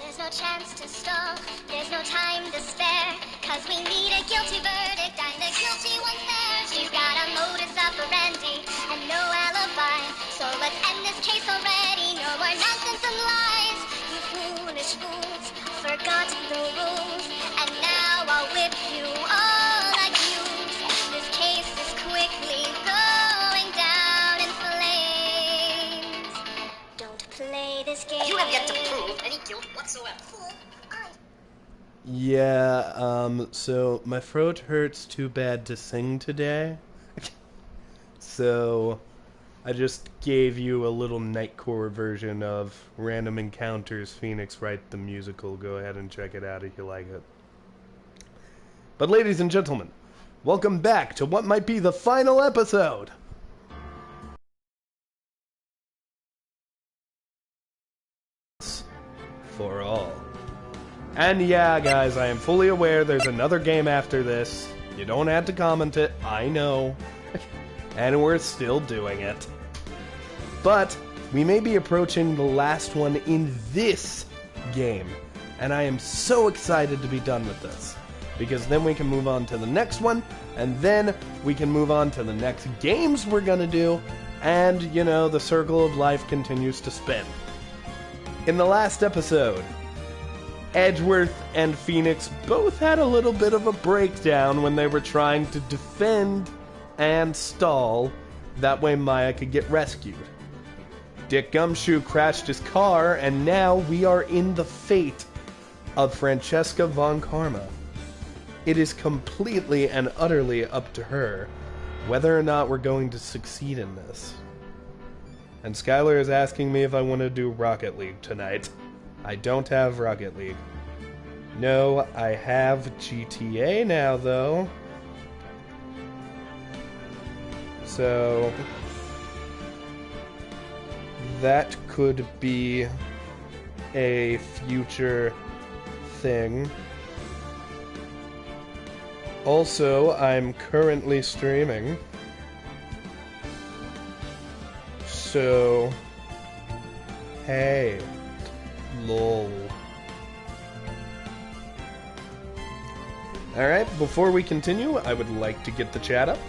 There's no chance to stall, there's no time to spare, 'cause we need a guilty verdict, and the guilty one's there. She's got a modus operandi and no alibi, so let's end this case already. No more nonsense and lies. You foolish fools forgot the rules, and now I'll whip you all accused. This case is quickly going down in flames. Don't play this game. You have yet to prove any guilt whatsoever. Yeah, so my throat hurts too bad to sing today. So I just gave you a little nightcore version of Random Encounters Phoenix Wright the musical. Go ahead and check it out if you like it. But ladies and gentlemen, welcome back to what might be the final episode. For all. And yeah, guys, I am fully aware there's another game after this. You don't have to comment it, I know. And we're still doing it. But we may be approaching the last one in this game. And I am so excited to be done with this. Because then we can move on to the next one, and then we can move on to the next games we're gonna do, and, you know, the circle of life continues to spin. In the last episode, Edgeworth and Phoenix both had a little bit of a breakdown when they were trying to defend and stall, that way Maya could get rescued. Dick Gumshoe crashed his car, and now we are in the fate of Francesca von Karma. It is completely and utterly up to her whether or not we're going to succeed in this. And Skylar is asking me if I want to do Rocket League tonight. I don't have Rocket League. No, I have GTA now, though. So that could be a future thing. Also, I'm currently streaming. So, hey. Lol. Alright, before we continue, I would like to get the chat up.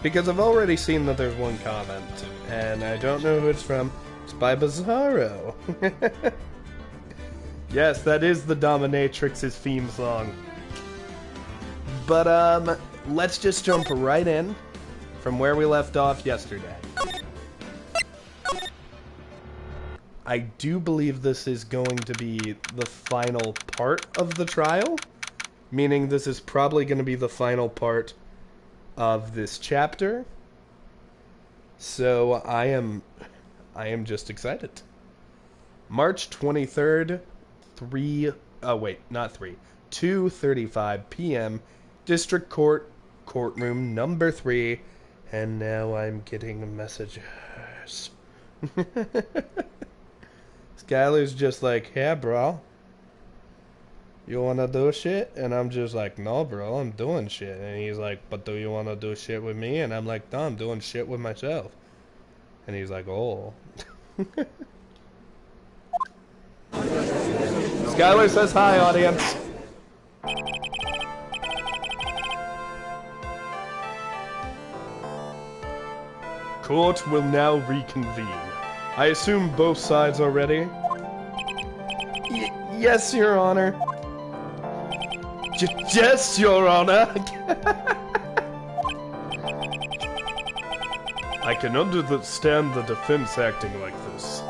Because I've already seen that there's one comment, and I don't know who it's from. It's by Bizarro. Yes, that is the Dominatrix's theme song. But, let's just jump right in from where we left off yesterday. I do believe this is going to be the final part of the trial, meaning this is probably going to be the final part of this chapter. So I am just excited. March 23rd, 2:35 p.m. District Court, courtroom number 3, and now I'm getting messages. Skylar's just like, yeah, bro. You wanna do shit? And I'm just like, no, bro, I'm doing shit. And he's like, but do you wanna do shit with me? And I'm like, no, I'm doing shit with myself. And he's like, oh. Skylar says hi, audience. Court will now reconvene. I assume both sides are ready? Yes, Your Honor. Yes, Your Honor. I can understand the defense acting like this.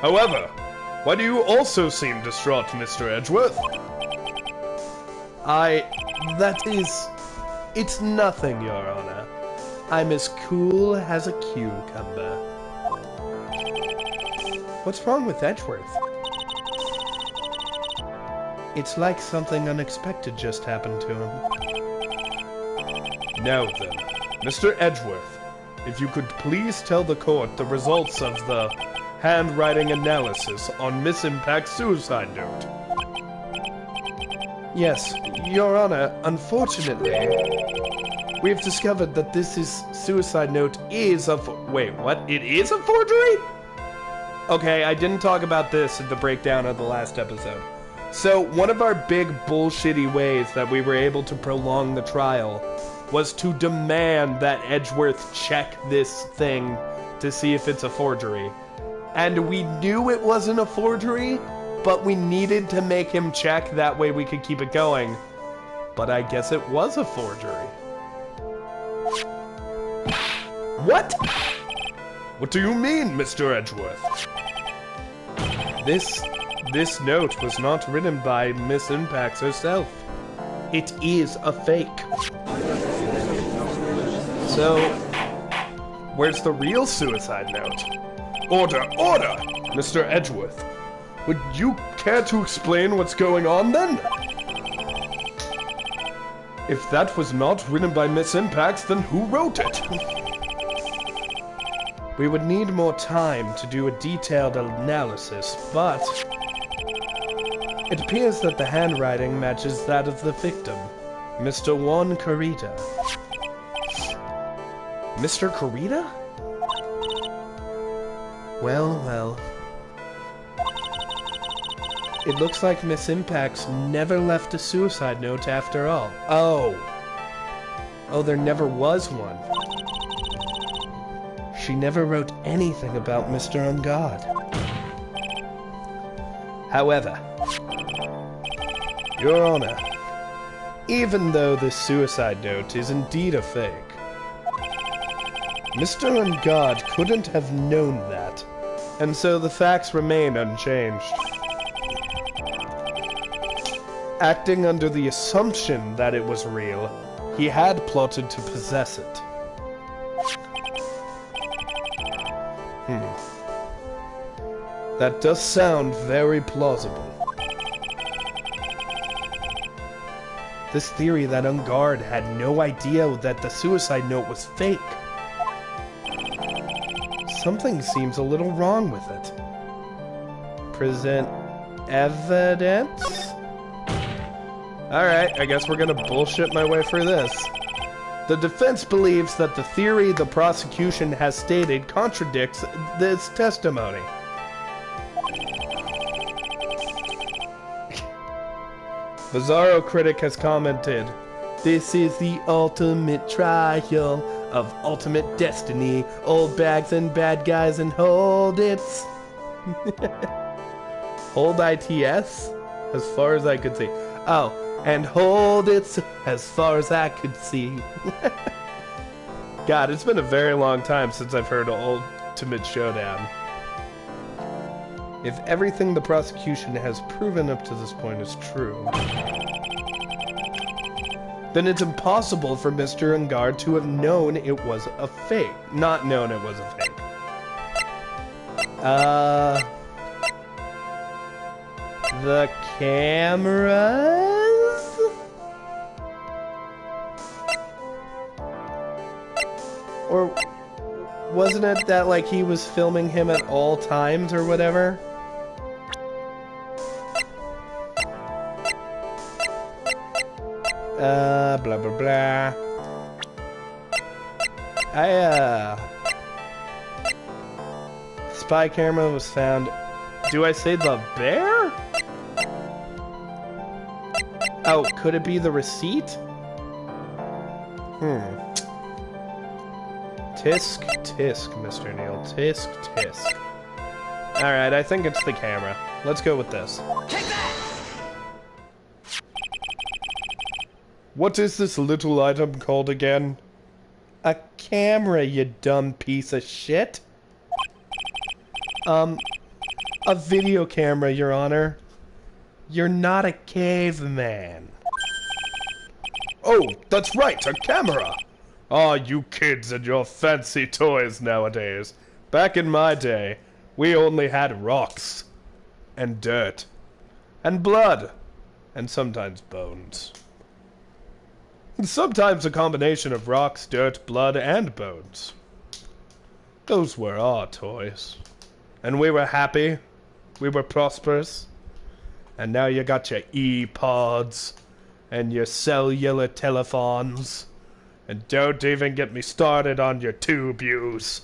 However, why do you also seem distraught, Mr. Edgeworth? It's nothing, Your Honor. I'm as cool as a cucumber. What's wrong with Edgeworth? It's like something unexpected just happened to him. Now then, Mr. Edgeworth, if you could please tell the court the results of the handwriting analysis on Miss Impact's suicide note. Yes, Your Honor, unfortunately, we have discovered that this suicide note is a wait, what? It is a forgery? Okay, I didn't talk about this in the breakdown of the last episode. So, one of our big bullshitty ways that we were able to prolong the trial was to demand that Edgeworth check this thing to see if it's a forgery. And we knew it wasn't a forgery, but we needed to make him check, that way we could keep it going. But I guess it was a forgery. What? What do you mean, Mr. Edgeworth? This note was not written by Miss Impax herself. It is a fake. So, where's the real suicide note? Order! Order! Mr. Edgeworth, would you care to explain what's going on then? If that was not written by Miss Impax, then who wrote it? We would need more time to do a detailed analysis, but it appears that the handwriting matches that of the victim, Mr. Juan Carita. Mr. Carita? Well, well. It looks like Miss Impax never left a suicide note after all. Oh. Oh, there never was one. She never wrote anything about Mr. Ungod. However, Your Honor, even though this suicide note is indeed a fake, Mr. Ungod couldn't have known that, and so the facts remain unchanged. Acting under the assumption that it was real, he had plotted to possess it. That does sound very plausible. This theory that Ungard had no idea that the suicide note was fake. Something seems a little wrong with it. Present evidence? Alright, I guess we're gonna bullshit my way through this. The defense believes that the theory the prosecution has stated contradicts this testimony. Bizarro Critic has commented, "This is the ultimate trial of ultimate destiny. Old bags and bad guys and hold it." Hold ITS? As far as I could see. Oh, and hold it as far as I could see. God, it's been a very long time since I've heard Ultimate Showdown. If everything the prosecution has proven up to this point is true, then it's impossible for Mr. Ungard to have known it was a fake. Not known it was a fake. The cameras? Or wasn't it that, like, he was filming him at all times or whatever? Blah blah blah. Spy camera was found. Do I say the bear? Oh, could it be the receipt? Tisk, tisk, Mr. Kneale. Tisk, tisk. Alright, I think it's the camera. Let's go with this. Take that! What is this little item called again? A camera, you dumb piece of shit. A video camera, Your Honor. You're not a caveman. Oh, that's right, a camera! Ah, you kids and your fancy toys nowadays. Back in my day, we only had rocks. And dirt. And blood. And sometimes bones. And sometimes a combination of rocks, dirt, blood, and bones. Those were our toys. And we were happy. We were prosperous. And now you got your e-pods. And your cellular telephones. And don't even get me started on your tube use.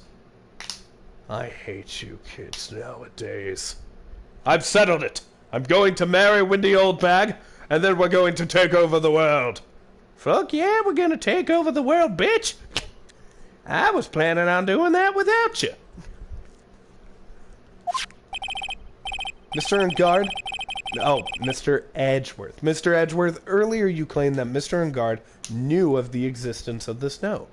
I hate you kids nowadays. I've settled it. I'm going to marry Windy Oldbag, and then we're going to take over the world. Fuck yeah, we're gonna take over the world, bitch. I was planning on doing that without you. Mr. Engard? Oh, Mr. Edgeworth. Mr. Edgeworth, earlier you claimed that Mr. Engard knew of the existence of this note.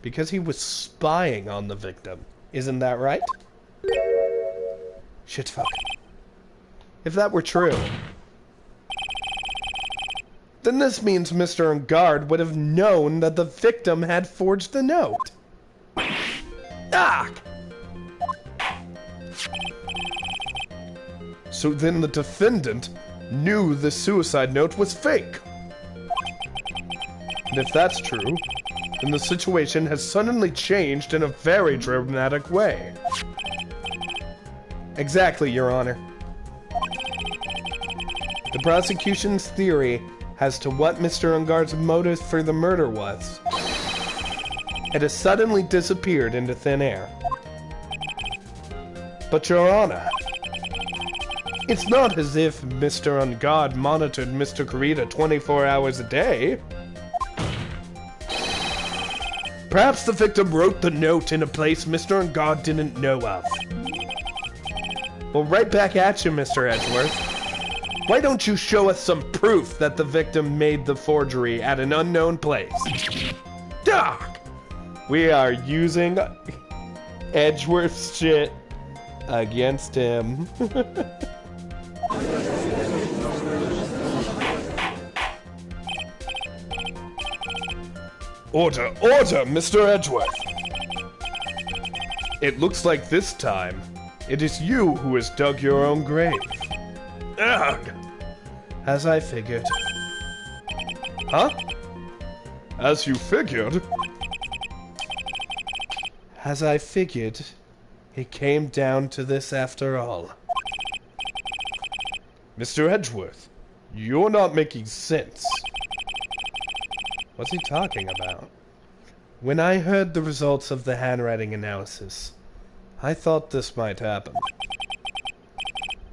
Because he was spying on the victim. Isn't that right? Shit, fuck. If that were true, then this means Mr. Engard would have known that the victim had forged the note. Ah! So then the defendant knew the suicide note was fake. And if that's true, then the situation has suddenly changed in a very dramatic way. Exactly, Your Honor. The prosecution's theory as to what Mr. Engard's motive for the murder was, it has suddenly disappeared into thin air. But, Your Honor, it's not as if Mr. Engard monitored Mr. Kurita 24 hours a day. Perhaps the victim wrote the note in a place Mr. Engard didn't know of. Well, right back at you, Mr. Edgeworth. Why don't you show us some proof that the victim made the forgery at an unknown place? Doc! We are using Edgeworth's shit against him. Order, order, Mr. Edgeworth! It looks like this time, it is you who has dug your own grave. Ugh! As I figured. Huh? As you figured? As I figured, it came down to this after all. Mr. Edgeworth, you're not making sense. What's he talking about? When I heard the results of the handwriting analysis, I thought this might happen.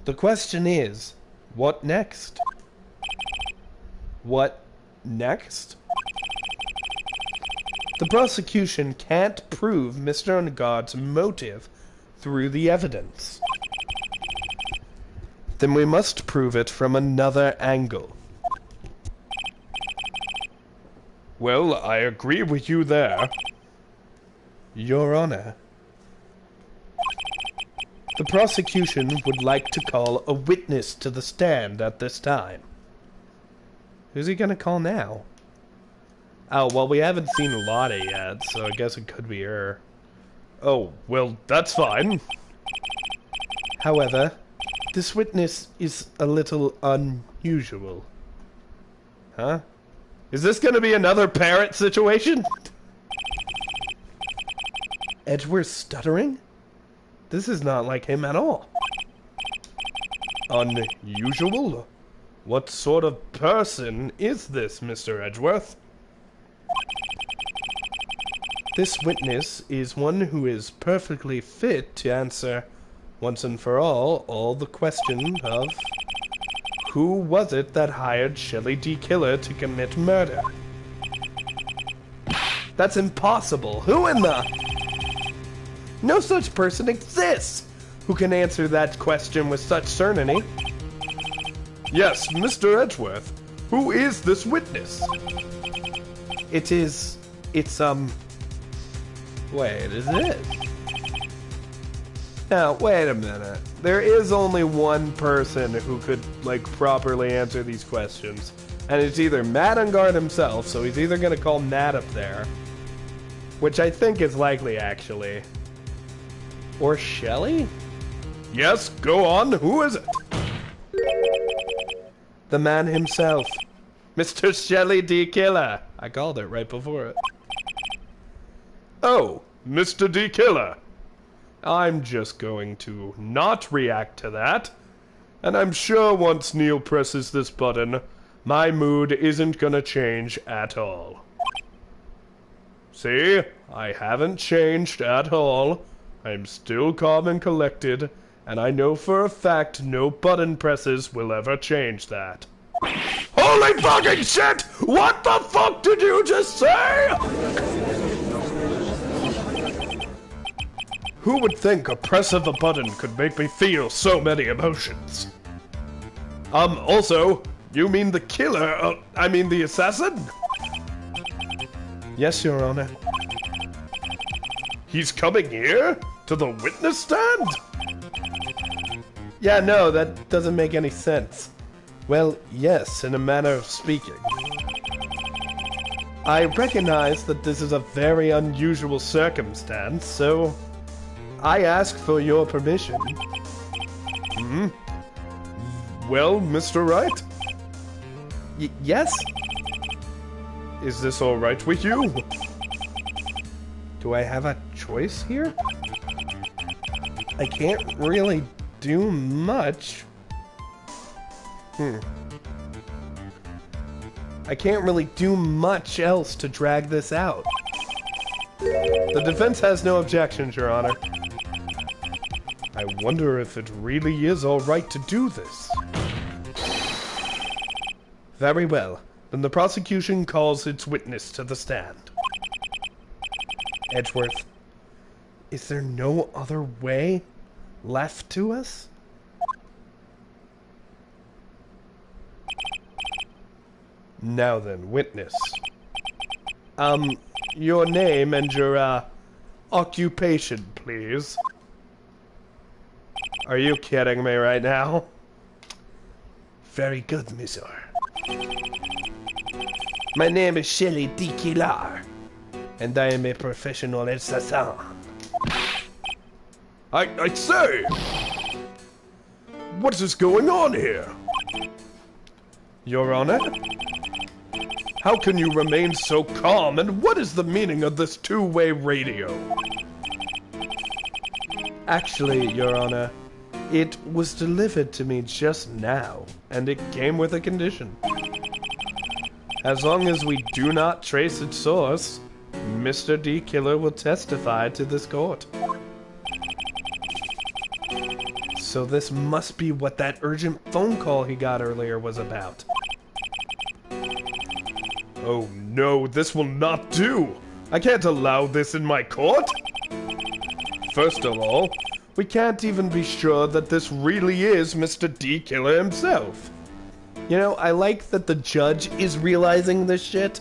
The question is, what next? What next? The prosecution can't prove Mr. Engard's motive through the evidence. Then we must prove it from another angle. Well, I agree with you there. Your Honor, the prosecution would like to call a witness to the stand at this time. Who's he gonna call now? Oh, well, we haven't seen Lottie yet, so I guess it could be her. Oh, well, that's fine. However, this witness is a little unusual. Huh? Is this gonna be another parrot situation? Edgeworth stuttering? This is not like him at all. Unusual? What sort of person is this, Mr. Edgeworth? This witness is one who is perfectly fit to answer, once and for all the question of who was it that hired Shelly D. Killer to commit murder? That's impossible. Who in the... No such person exists who can answer that question with such certainty. Yes, Mr. Edgeworth. Who is this witness? It's, wait, is it? Now, wait a minute. There is only one person who could, like, properly answer these questions. And it's either Matt Engard himself, so he's either gonna call Matt up there, which I think is likely, actually. Or Shelly? Yes, go on. Who is it? The man himself. Mr. Shelly D. Killer. I called it right before it. Oh, Mr. D. Killer. I'm just going to not react to that. And I'm sure once Kneale presses this button, my mood isn't gonna change at all. See? I haven't changed at all. I'm still calm and collected, and I know for a fact no button presses will ever change that. Holy fucking shit! What the fuck did you just say? Who would think a press of a button could make me feel so many emotions? Also, you mean the killer, I mean the assassin? Yes, Your Honor. He's coming here? To the witness stand? Yeah, no, that doesn't make any sense. Well, yes, in a manner of speaking. I recognize that this is a very unusual circumstance, so I ask for your permission. Well, Mr. Wright? Yes? Is this all right with you? Do I have a choice here? I can't really do much. I can't really do much else to drag this out. The defense has no objections, Your Honor. I wonder if it really is all right to do this. Very well. Then the prosecution calls its witness to the stand. Edgeworth, is there no other way left to us? Now then, witness. Your name and your, occupation, please. Are you kidding me right now? Very good, monsieur. My name is Shelly the Kylor, and I am a professional assassin. I say! What is going on here? Your Honor? How can you remain so calm, and what is the meaning of this two-way radio? Actually, Your Honor, it was delivered to me just now, and it came with a condition. As long as we do not trace its source, Mr. D. Killer will testify to this court. So this must be what that urgent phone call he got earlier was about. Oh no, this will not do! I can't allow this in my court! First of all, we can't even be sure that this really is Mr. D. Killer himself. You know, I like that the judge is realizing this shit,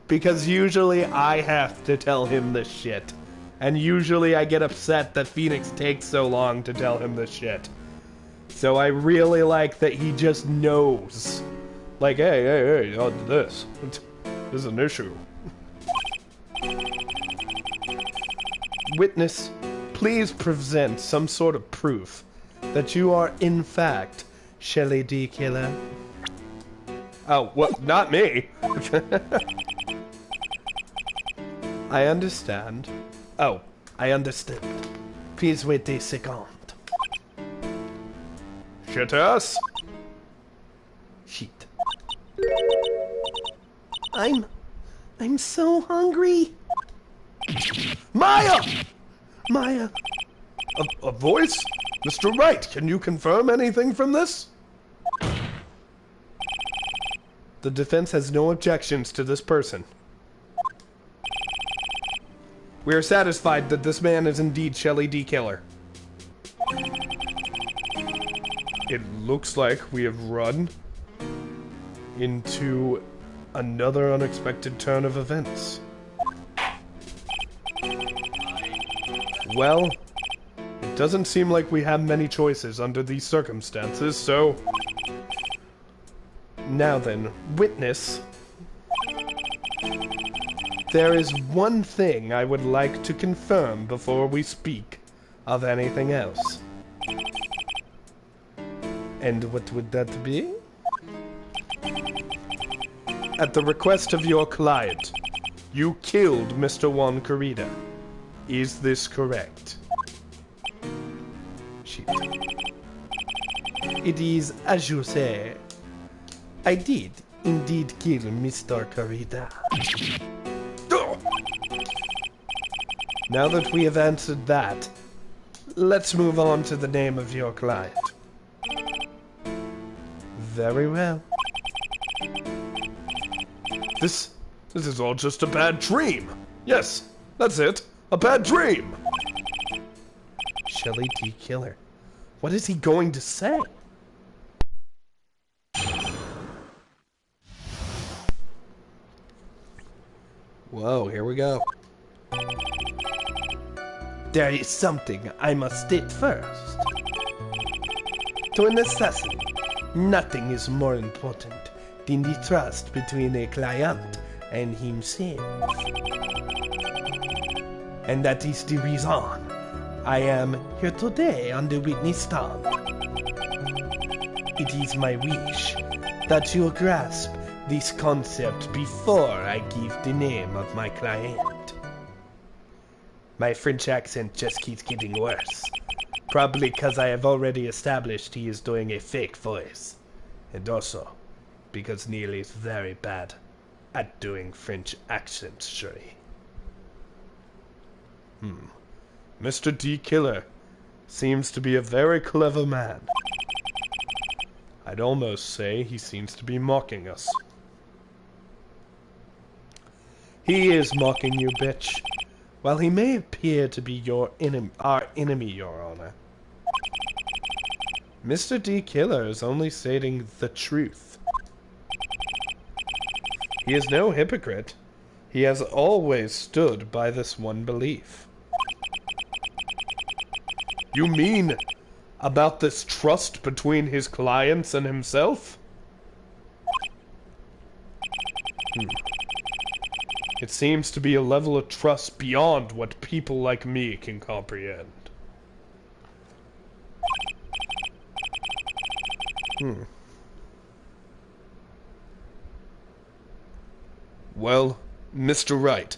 because usually I have to tell him this shit. And usually I get upset that Phoenix takes so long to tell him this shit. So I really like that he just knows. Like, hey, this is an issue. Witness, please present some sort of proof that you are in fact Shelly the Killer. Oh, well, not me. I understand. Oh, I understand. Please wait a second. Shit-ass? Shit. I'm so hungry. Maya! Maya! A voice? Mr. Wright, can you confirm anything from this? The defense has no objections to this person. We are satisfied that this man is indeed Shelly the Killer. It looks like we have run into another unexpected turn of events. Well, it doesn't seem like we have many choices under these circumstances, so... Now then, witness. There is one thing I would like to confirm before we speak of anything else. And what would that be? At the request of your client, you killed Mr. Juan Corrida. Is this correct? Shit. It is as you say. I did indeed kill Mr. Corrida. Now that we have answered that, let's move on to the name of your client. Very well. This is all just a bad dream. Yes, that's it. A bad dream. Shelly D. Kylor. What is he going to say? Whoa, here we go. There is something I must state first. To an assassin, nothing is more important than the trust between a client and himself. And that is the reason I am here today on the witness stand. It is my wish that you grasp this concept before I give the name of my client. My French accent just keeps getting worse. Probably because I have already established he is doing a fake voice. And also, because Kneale is very bad at doing French accents, Shuri. Mr. D. Kylor seems to be a very clever man. I'd almost say he seems to be mocking us. He is mocking you, bitch. While he may appear to be our enemy, Your Honor, Mr. D. Kylor is only stating the truth. He is no hypocrite. He has always stood by this one belief. You mean about this trust between his clients and himself? It seems to be a level of trust beyond what people like me can comprehend. Well, Mr. Wright,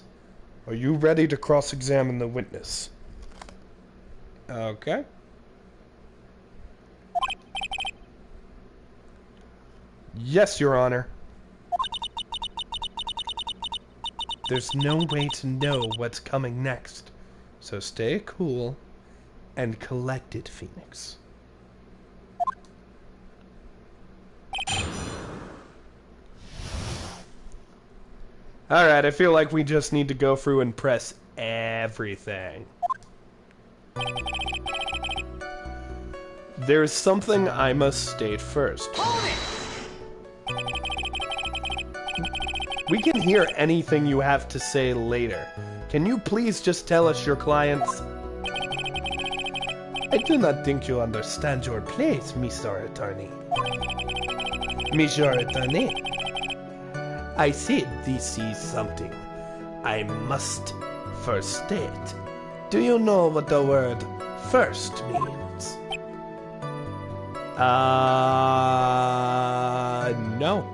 are you ready to cross-examine the witness? Okay. Yes, Your Honor. There's no way to know what's coming next, so stay cool and collected, Phoenix. Alright, I feel like we just need to go through and press everything. There's something I must state first. We can hear anything you have to say later. Can you please just tell us your clients? I do not think you understand your place, Mr. Attorney. Mr. Attorney, I said this is something I must first state. Do you know what the word first means? No.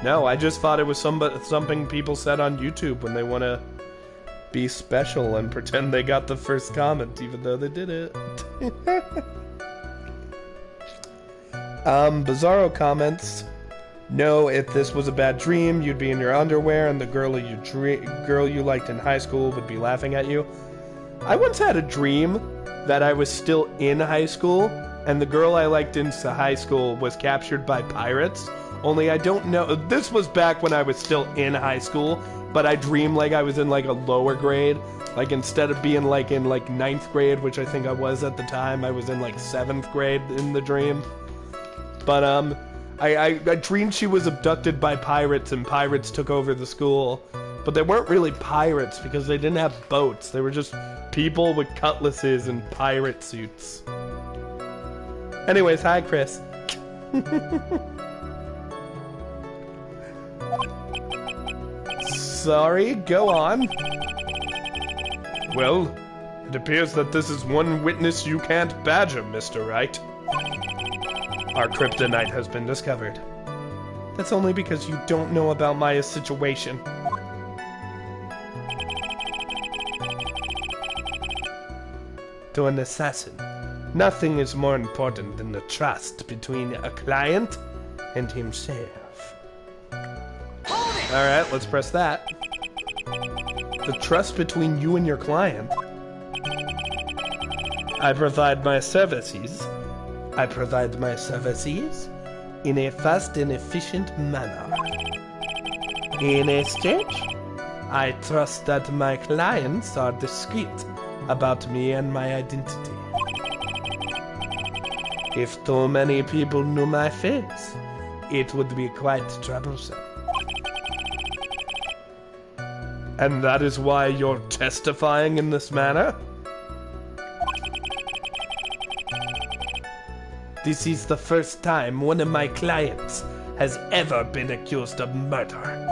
No, I just thought it was something people said on YouTube when they want to be special and pretend they got the first comment, even though they did it. Bizarro comments. No, if this was a bad dream, you'd be in your underwear and the girl you liked in high school would be laughing at you. I once had a dream that I was still in high school and the girl I liked in high school was captured by pirates. Only I don't know, this was back when I was still in high school, but I dreamed like I was in like a lower grade. Like instead of being like in like 9th grade, which I think I was at the time, I was in like 7th grade in the dream. But I dreamed she was abducted by pirates and pirates took over the school. But they weren't really pirates because they didn't have boats. They were just people with cutlasses and pirate suits. Anyways, hi Chris. Sorry, go on. Well, it appears that this is one witness you can't badger, Mr. Wright. Our kryptonite has been discovered. That's only because you don't know about my situation. To an assassin, nothing is more important than the trust between a client and himself. Alright, let's press that. The trust between you and your client. I provide my services. I provide my services in a fast and efficient manner. In exchange, I trust that my clients are discreet about me and my identity. If too many people knew my face, it would be quite troublesome. And that is why you're testifying in this manner? This is the first time one of my clients has ever been accused of murder.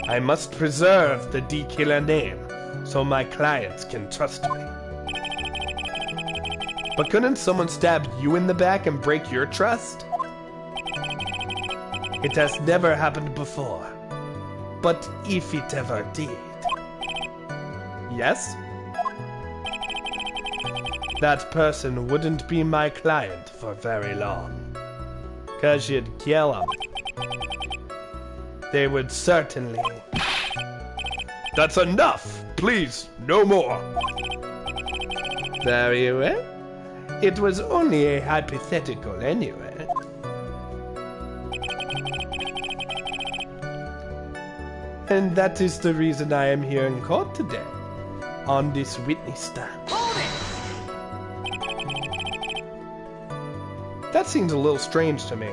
I must preserve the D killer name so my clients can trust me. But couldn't someone stab you in the back and break your trust? It has never happened before. But if it ever did... Yes? That person wouldn't be my client for very long. 'Cause you'd kill them. They would certainly... That's enough! Please, no more! Very well. It was only a hypothetical anyway. And that is the reason I am here in court today, on this witness stand. Hold it! That seems a little strange to me.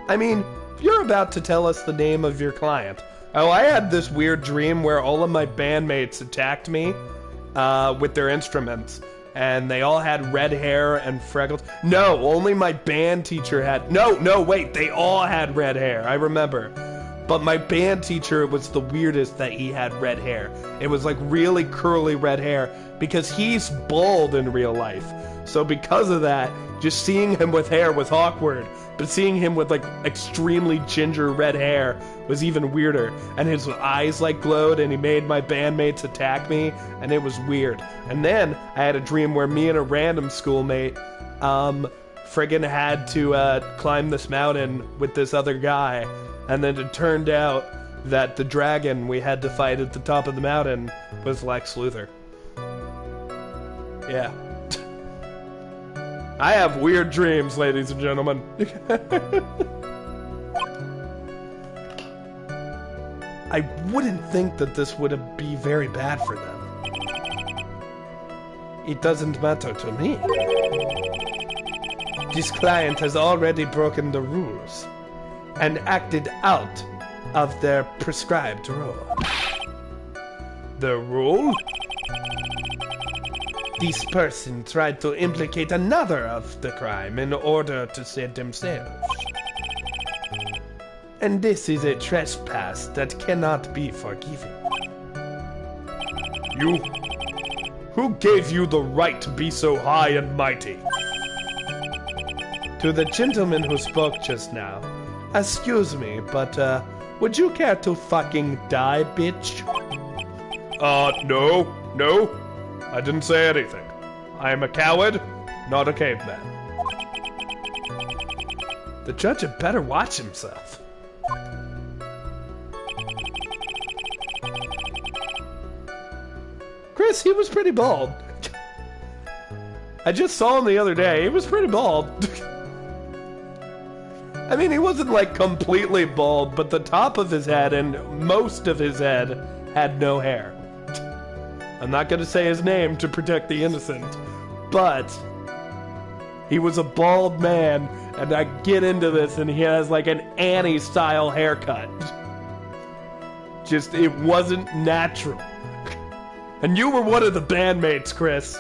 I mean, you're about to tell us the name of your client. Oh, I had this weird dream where all of my bandmates attacked me with their instruments. And they all had red hair and freckles. No, only my band teacher had... No, wait, they all had red hair, I remember. But my band teacher was the weirdest that he had red hair. It was like really curly red hair because he's bald in real life. So because of that, just seeing him with hair was awkward. But seeing him with like extremely ginger red hair was even weirder. And his eyes like glowed and he made my bandmates attack me. And it was weird. And then I had a dream where me and a random schoolmate friggin' had to climb this mountain with this other guy. And then it turned out that the dragon we had to fight at the top of the mountain was Lex Luthor. Yeah. I have weird dreams, ladies and gentlemen. I wouldn't think that this would be very bad for them. It doesn't matter to me. This client has already broken the rules and acted out of their prescribed rule. The rule? This person tried to implicate another of the crime in order to save themselves. And this is a trespass that cannot be forgiven. You? Who gave you the right to be so high and mighty? To the gentleman who spoke just now, excuse me, but would you care to fucking die, bitch? No. I didn't say anything. I am a coward, not a caveman. The judge had better watch himself. Chris, he was pretty bald. I just saw him the other day. He was pretty bald. I mean, he wasn't like completely bald, but the top of his head and most of his head had no hair. I'm not going to say his name to protect the innocent, but he was a bald man, and I get into this, and he has like an Annie-style haircut. Just, it wasn't natural. And you were one of the bandmates, Chris.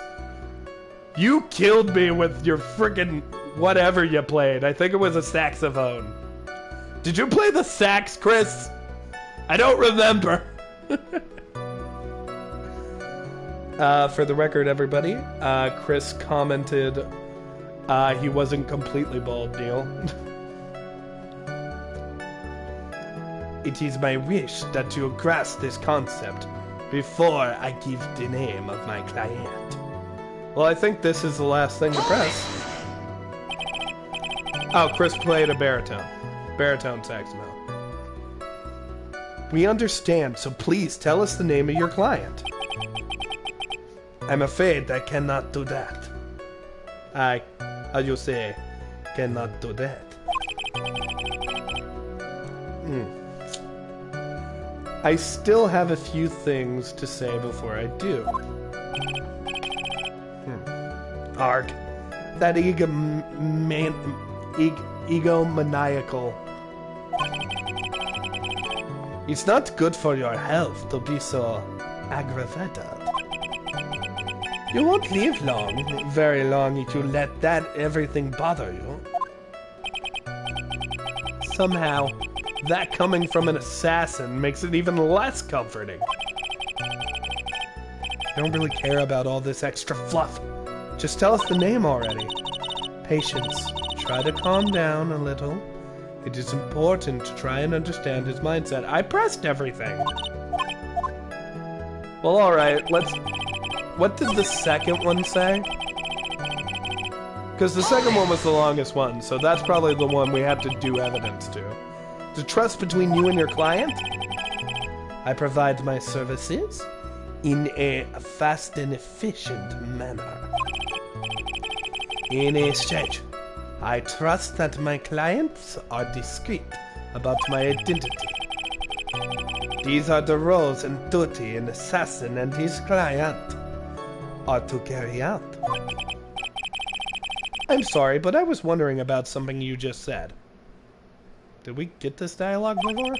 You killed me with your frickin' whatever you played. I think it was a saxophone. Did you play the sax, Chris? I don't remember. For the record, everybody, Chris commented he wasn't completely bald, Kneale. It is my wish that you grasp this concept before I give the name of my client. Well, I think this is the last thing to press. Oh, Chris played a baritone. Baritone saxophone. We understand, so please tell us the name of your client. I'm afraid I cannot do that. How you say, cannot do that. I still have a few things to say before I do. Arg. That egomaniacal. It's not good for your health to be so aggravated. You won't live long, very long, if you let that everything bother you. Somehow, that coming from an assassin makes it even less comforting. I don't really care about all this extra fluff. Just tell us the name already. Patience. Try to calm down a little. It is important to try and understand his mindset. I pressed everything. Well, alright, let's... What did the second one say? Because the second one was the longest one, so that's probably the one we had to do evidence to. The trust between you and your client? I provide my services in a fast and efficient manner. In exchange, I trust that my clients are discreet about my identity. These are the roles and duty an assassin and his client are to carry out. I'm sorry, but I was wondering about something you just said. Did we get this dialogue before?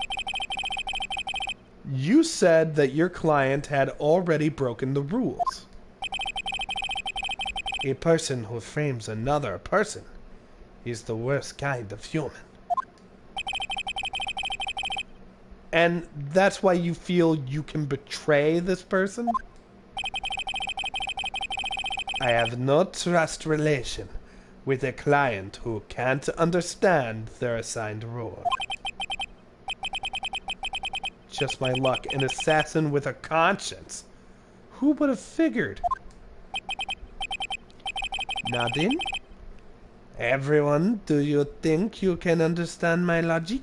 You said that your client had already broken the rules. A person who frames another person is the worst kind of human. And that's why you feel you can betray this person? I have no trust relation with a client who can't understand their assigned role. Just my luck, an assassin with a conscience. Who would have figured? Nothing? Everyone, do you think you can understand my logic?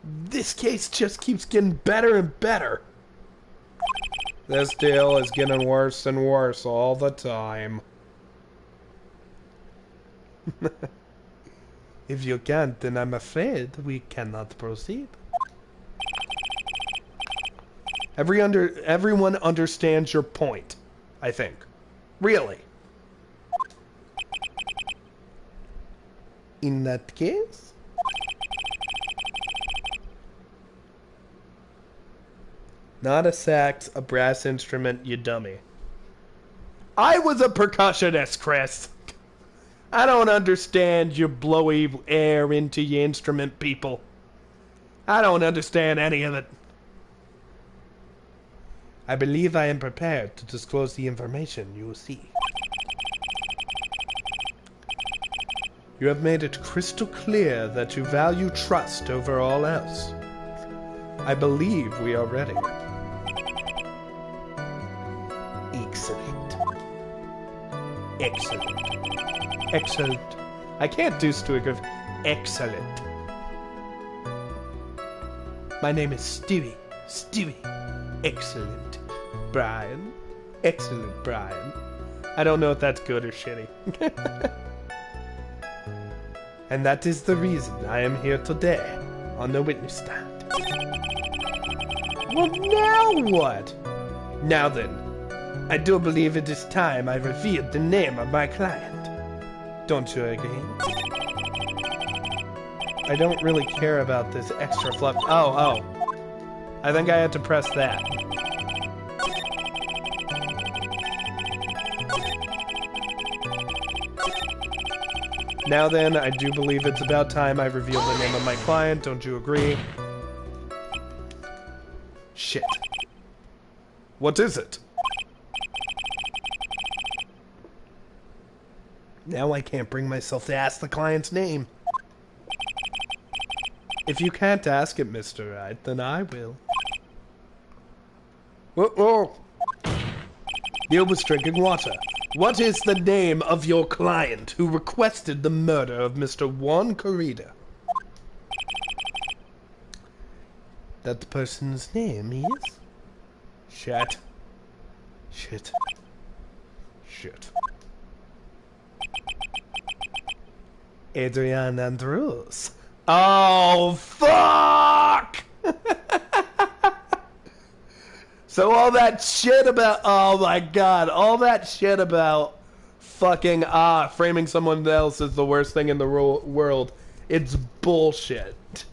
This case just keeps getting better and better. This deal is getting worse and worse all the time. If you can't, then I'm afraid we cannot proceed. Everyone understands your point, I think. Really. In that case... Not a sax, a brass instrument, you dummy. I was a percussionist, Chris. I don't understand you blowy air into your instrument people. I don't understand any of it. I believe I am prepared to disclose the information you will see. You have made it crystal clear that you value trust over all else. I believe we are ready. Excellent. Excellent. Excellent. I can't do Stuart. Excellent. My name is Stewie. Stewie. Excellent. Brian. Excellent, Brian. I don't know if that's good or shitty. And that is the reason I am here today on the witness stand. Well, now what? Now then, I do believe it is time I revealed the name of my client. Don't you agree? I don't really care about this extra fluff. Oh. I think I had to press that. Now then, I do believe it's about time I reveal the name of my client. Don't you agree? Shit. What is it? Now I can't bring myself to ask the client's name. If you can't ask it, Mr. Wright, then I will. Whoa. Neil was drinking water. What is the name of your client who requested the murder of Mr. Juan Corrida? that person's name is? Shit. Shit. Shit. Adrian Andrews. Oh, fuck! So all that shit about, oh my god, all that shit about fucking, framing someone else as the worst thing in the world, it's bullshit.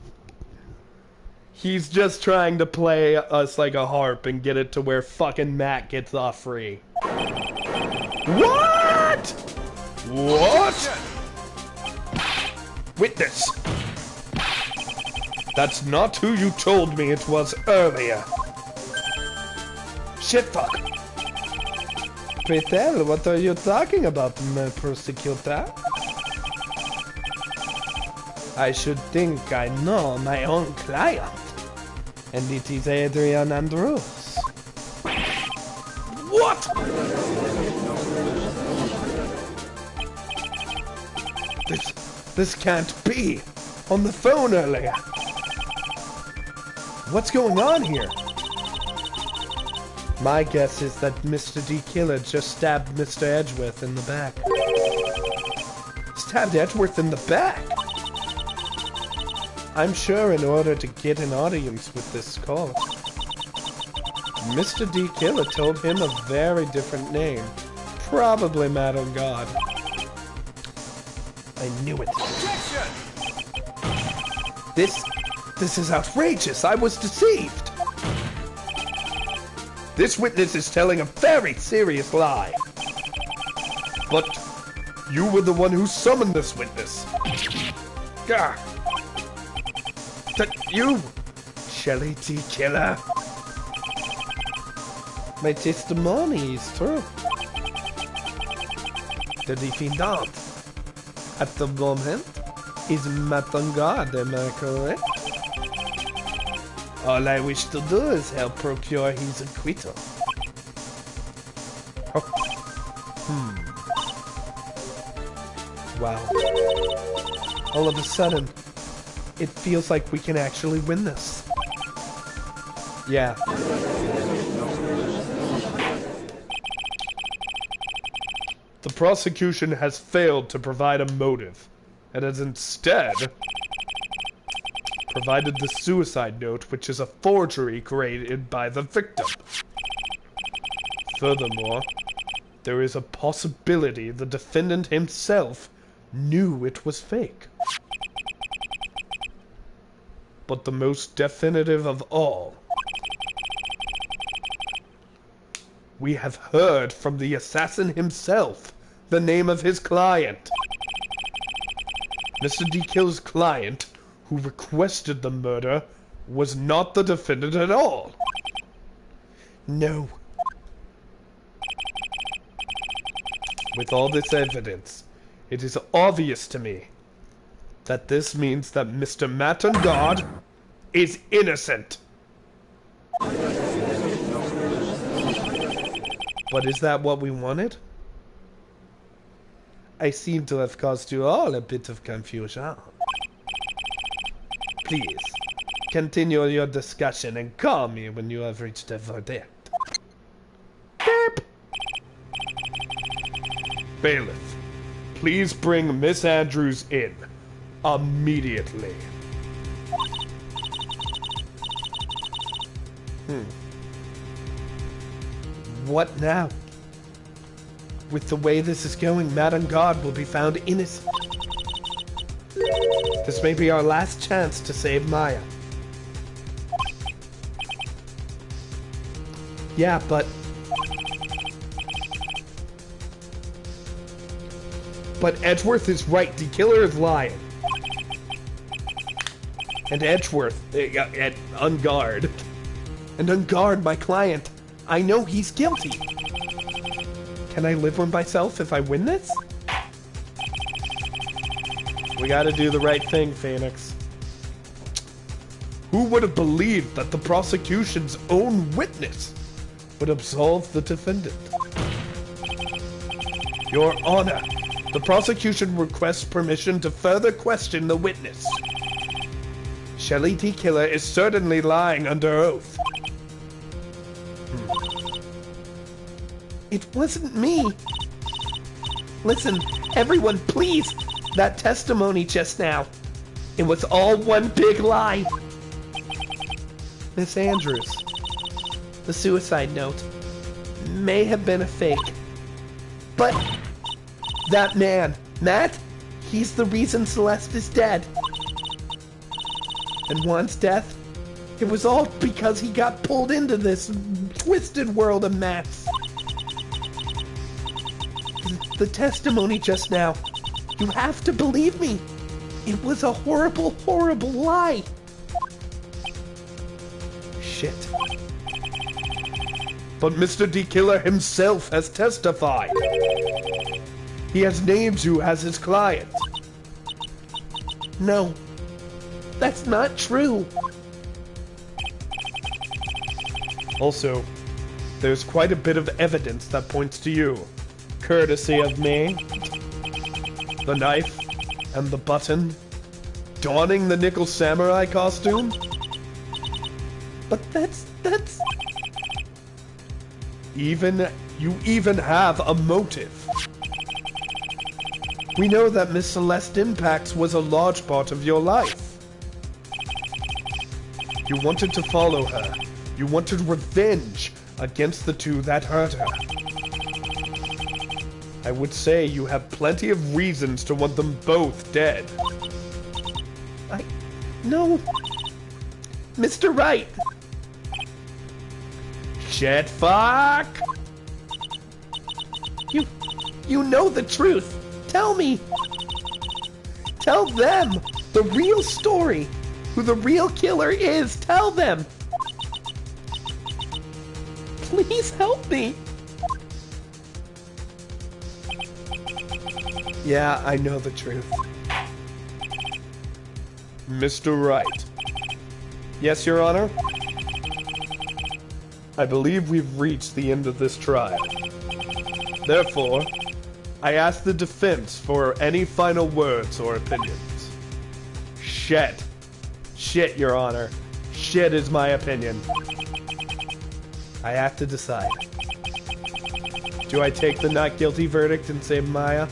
He's just trying to play us like a harp and get it to where fucking Matt gets off free. What? What? Witness. That's not who you told me it was earlier. Shit fuck. Pray tell, what are you talking about, my prosecutor? I should think I know my own client. And it is Adrian Andrews. What? This can't be. On the phone earlier. What's going on here? My guess is that Mr. D. Killer just stabbed Mr. Edgeworth in the back. Stabbed Edgeworth in the back? I'm sure in order to get an audience with this call, Mr. D. Killer told him a very different name. Probably Madam God. I knew it. This is outrageous. I was deceived. This witness is telling a very serious lie. But you were the one who summoned this witness. Gah. That you, Shelly the Killer. My testimony is true. The defendant at the moment is Madam God, am I correct? All I wish to do is help procure his acquittal. Wow. All of a sudden, it feels like we can actually win this. Yeah. The prosecution has failed to provide a motive, and has instead provided the suicide note, which is a forgery created by the victim. Furthermore, there is a possibility the defendant himself knew it was fake. But the most definitive of all, we have heard from the assassin himself the name of his client. Mr. D. Killer's client, who requested the murder, was not the defendant at all. No. With all this evidence, it is obvious to me that this means that Mr. Madam God is innocent. But is that what we wanted? I seem to have caused you all a bit of confusion. Please, continue your discussion and call me when you have reached a verdict. Beep. Bailiff, please bring Miss Andrews in. Immediately. What now? With the way this is going, Madam God will be found innocent. This may be our last chance to save Maya. Yeah, but Edgeworth is right. The killer is lying. And Edgeworth, Unguard. And Unguard, my client. I know he's guilty. Can I live with myself if I win this? We gotta do the right thing, Phoenix. Who would have believed that the prosecution's own witness would absolve the defendant? Your Honor, the prosecution requests permission to further question the witness. Shelly D. Killer is certainly lying under oath. It wasn't me. Listen, everyone, please. That testimony just now. It was all one big lie. Miss Andrews, the suicide note may have been a fake. But that man, Matt, he's the reason Celeste is dead. And Juan's death, it was all because he got pulled into this twisted world of Matt's. The testimony just now, you have to believe me. It was a horrible, horrible lie. Shit. But Mr. D. Killer himself has testified. He has named you as his client. No, that's not true. Also, there's quite a bit of evidence that points to you. Courtesy of me. The knife and the button. Donning the nickel samurai costume. But that's... You even have a motive. We know that Miss Celeste Impax was a large part of your life. You wanted to follow her. You wanted revenge against the two that hurt her. I would say you have plenty of reasons to want them both dead. No. Mr. Wright. Shit, fuck. You know the truth. Tell me. Tell them the real story. Who the real killer is. Tell them. Please help me. Yeah, I know the truth. Mr. Wright. Yes, Your Honor? I believe we've reached the end of this trial. Therefore, I ask the defense for any final words or opinions. Shit. Shit, Your Honor. Shit is my opinion. I have to decide. Do I take the not guilty verdict and save Maya?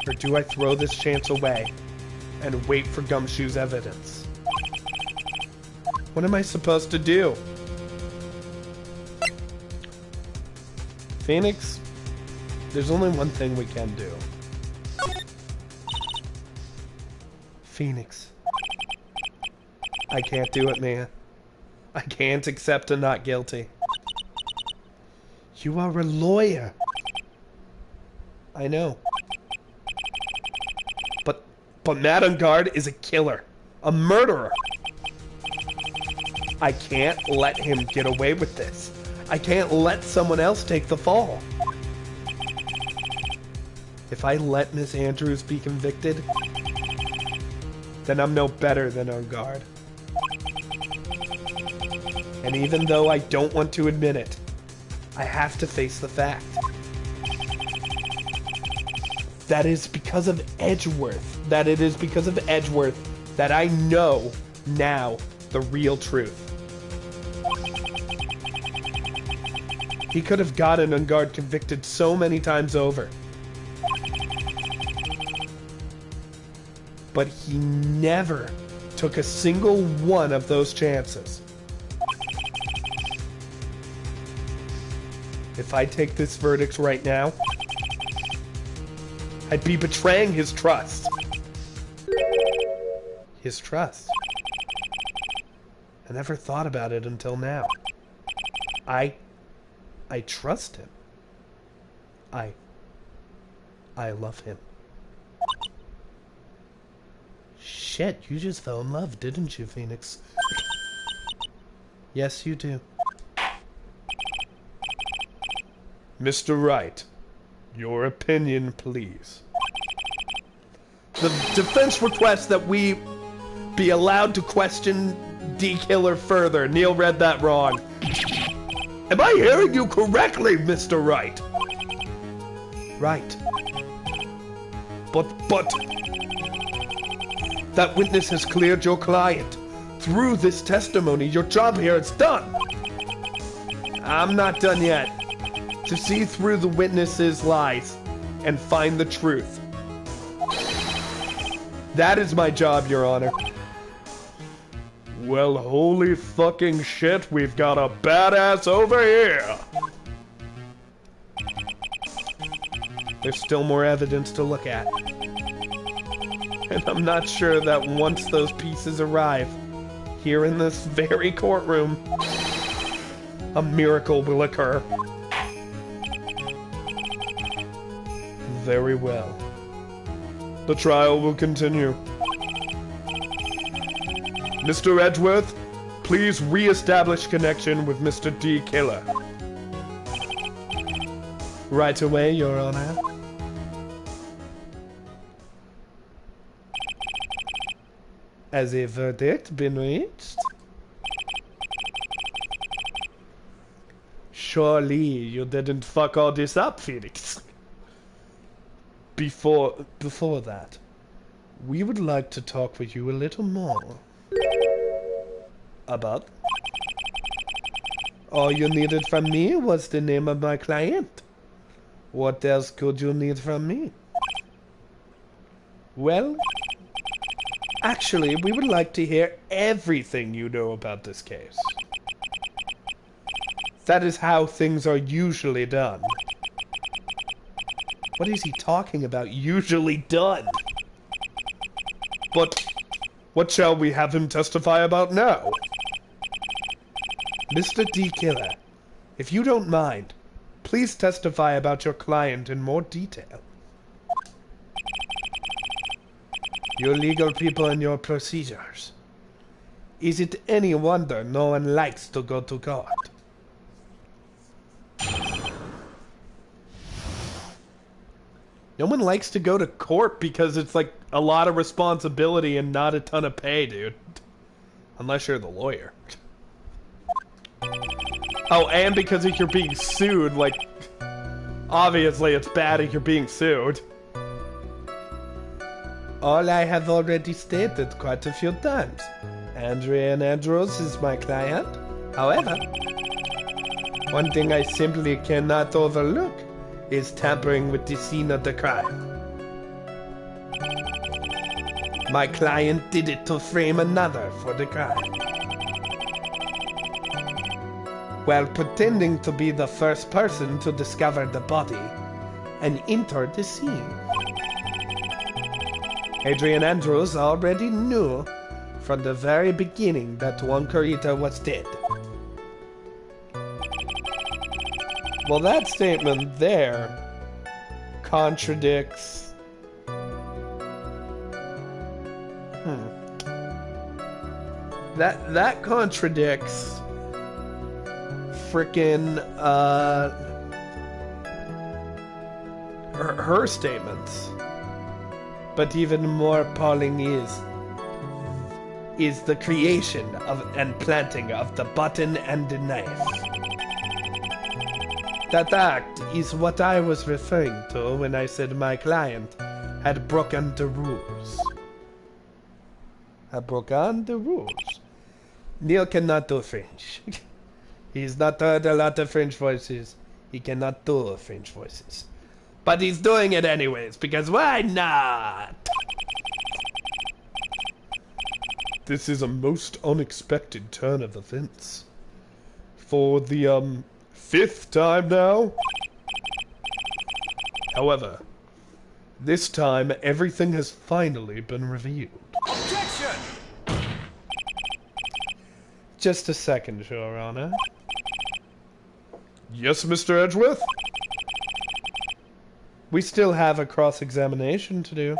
Or do I throw this chance away and wait for Gumshoe's evidence? What am I supposed to do? Phoenix, there's only one thing we can do. Phoenix. I can't do it, man. I can't accept a not guilty. You are a lawyer. I know. But Matt on guard is a killer. A murderer. I can't let him get away with this. I can't let someone else take the fall. If I let Miss Andrews be convicted, then I'm no better than on guard. And even though I don't want to admit it, I have to face the fact. That is because of Edgeworth. That it is because of Edgeworth that I know now the real truth. He could have gotten on guard convicted so many times over. But he never took a single one of those chances. If I take this verdict right now, I'd be betraying his trust. His trust. I never thought about it until now. I trust him. I love him. Shit, you just fell in love, didn't you, Phoenix? Yes, you do. Mr. Wright, your opinion, please. The defense requests that we be allowed to question D. Killer further. Kneale read that wrong. Am I hearing you correctly, Mr. Wright? Right. But... That witness has cleared your client. Through this testimony, your job here is done. I'm not done yet. To see through the witness's lies and find the truth. That is my job, Your Honor. Well, holy fucking shit, we've got a badass over here. There's still more evidence to look at. And I'm not sure that once those pieces arrive, here in this very courtroom, a miracle will occur. Very well. The trial will continue. Mr. Edgeworth, please re-establish connection with Mr. D. Kylor. Right away, Your Honor. Has a verdict been reached? Surely you didn't fuck all this up, Felix. Before that, we would like to talk with you a little more. About? All you needed from me was the name of my client. What else could you need from me? Well, actually, we would like to hear everything you know about this case. That is how things are usually done. What is he talking about, usually done? But what shall we have him testify about now? Mr. D. Kylor, if you don't mind, please testify about your client in more detail. Your legal people and your procedures. Is it any wonder no one likes to go to court? No one likes to go to court because it's like a lot of responsibility and not a ton of pay, dude. Unless you're the lawyer. Oh, and because if you're being sued, like, obviously it's bad if you're being sued. All I have already stated quite a few times. Andrea Andros is my client. However, one thing I simply cannot overlook is tampering with the scene of the crime. My client did it to frame another for the crime, while pretending to be the first person to discover the body and enter the scene. Adrian Andrews already knew from the very beginning that Juan Carita was dead. Well, that statement there contradicts... That contradicts frickin' her statements. But even more appalling is the creation of and planting of the button and the knife. That act is what I was referring to when I said my client had broken the rules. Had broken the rules. Kneale cannot do French. He's not heard a lot of French voices. He cannot do French voices. But he's doing it anyways, because why not? This is a most unexpected turn of events. For the, 5th time now? However, this time everything has finally been revealed. Objection! Just a second, Your Honor. Yes, Mr. Edgeworth? We still have a cross-examination to do.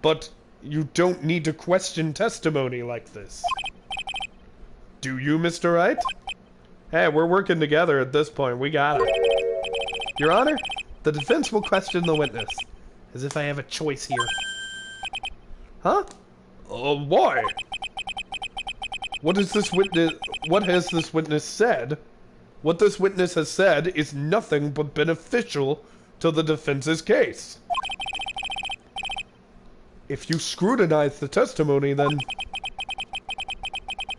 But you don't need to question testimony like this. Do you, Mr. Wright? Hey, we're working together at this point. We got it. Your Honor, the defense will question the witness. As if I have a choice here. Huh? Why? What has this witness said? What this witness has said is nothing but beneficial to the defense's case. if you scrutinize the testimony, then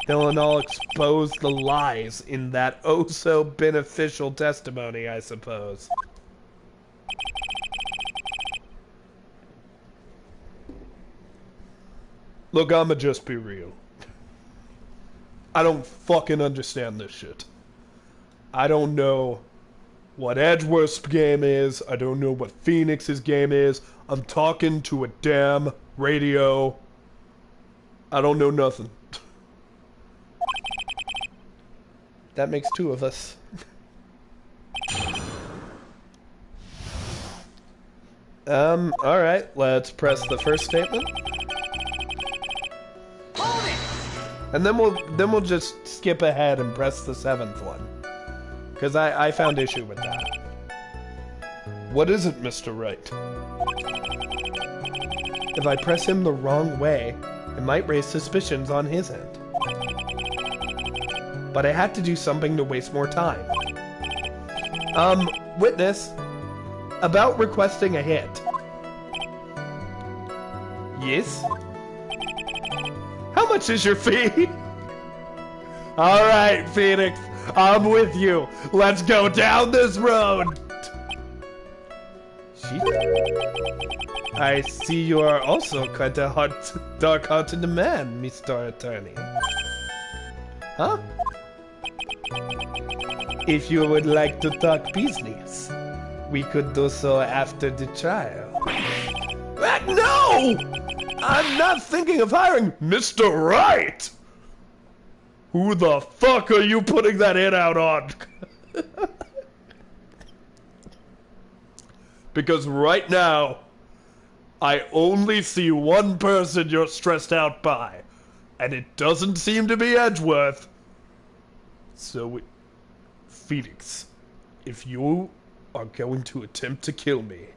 they'll all expose the lies in that oh-so-beneficial testimony, I suppose. Look, I'ma just be real. I don't fucking understand this shit. I don't know what Edgeworth's game is. I don't know what Phoenix's game is. I'm talking to a damn radio. I don't know nothing. That makes two of us. Alright, let's press the first statement. And then we'll just skip ahead and press the seventh one. Because I found issue with that. What is it, Mr. Wright? If I press him the wrong way, it might raise suspicions on his end. But I had to do something to waste more time. Witness, about requesting a hit. Yes? How much is your fee? Alright, Phoenix, I'm with you. Let's go down this road. I see you are also quite a dark-hearted man, Mr. Attorney. Huh? If you would like to talk business, we could do so after the trial. No! I'm not thinking of hiring Mr. Wright! Who the fuck are you putting that hit out on? Because right now, I only see one person you're stressed out by, and it doesn't seem to be Edgeworth. So, Phoenix, if you are going to attempt to kill me,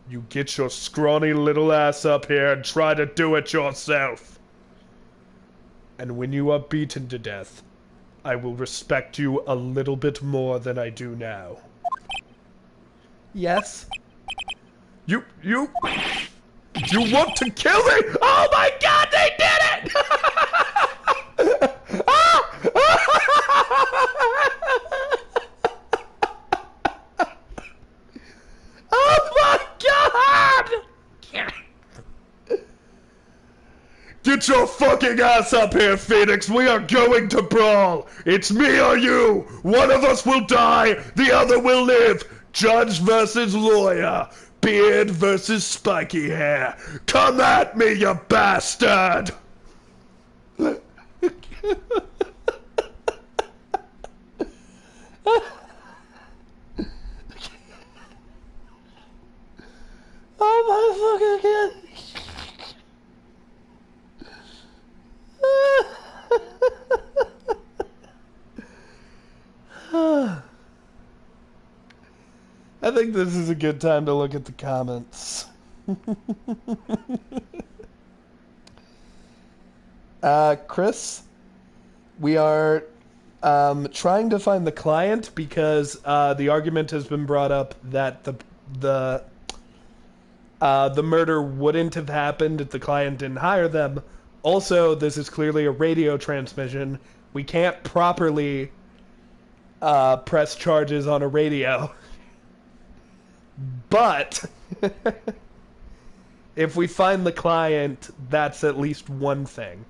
you get your scrawny little ass up here and try to do it yourself. And when you are beaten to death, I will respect you a little bit more than I do now. Yes? You want to kill me? Oh my god, they did it! Oh my god! Get your fucking ass up here, Phoenix! We are going to brawl! It's me or you! One of us will die, the other will live! Judge versus lawyer! Beard versus spiky hair! Come at me, you bastard! Oh my fucking god! I think this is a good time to look at the comments. Chris, we are trying to find the client because the argument has been brought up that the murder wouldn't have happened if the client didn't hire them. Also, this is clearly a radio transmission. We can't properly press charges on a radio. But if we find the client, that's at least one thing.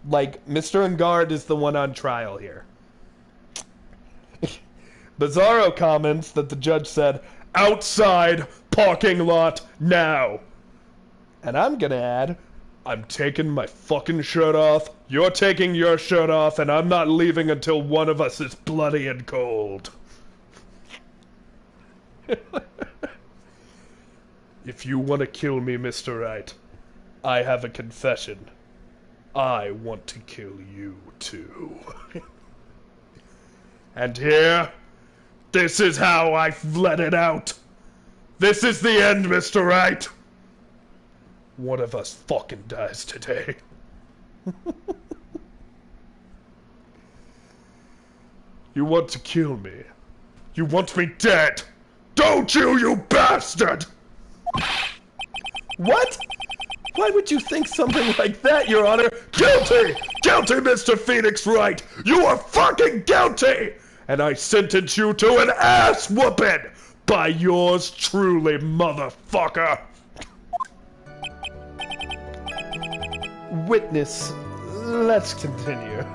Like, Mr. Engard is the one on trial here. Bizarro comments that the judge said, outside parking lot now. And I'm gonna add, I'm taking my fucking shirt off, you're taking your shirt off, and I'm not leaving until one of us is bloody and cold. If you want to kill me, Mr. Wright, I have a confession. I want to kill you, too. And here, this is how I've let it out. This is the end, Mr. Wright. One of us fucking dies today. You want to kill me. You want me dead. Don't you, you bastard! What? Why would you think something like that, Your Honor? Guilty! Guilty, Mr. Phoenix Wright! You are fucking guilty! And I sentence you to an ass whooping by yours truly, motherfucker! Witness, let's continue.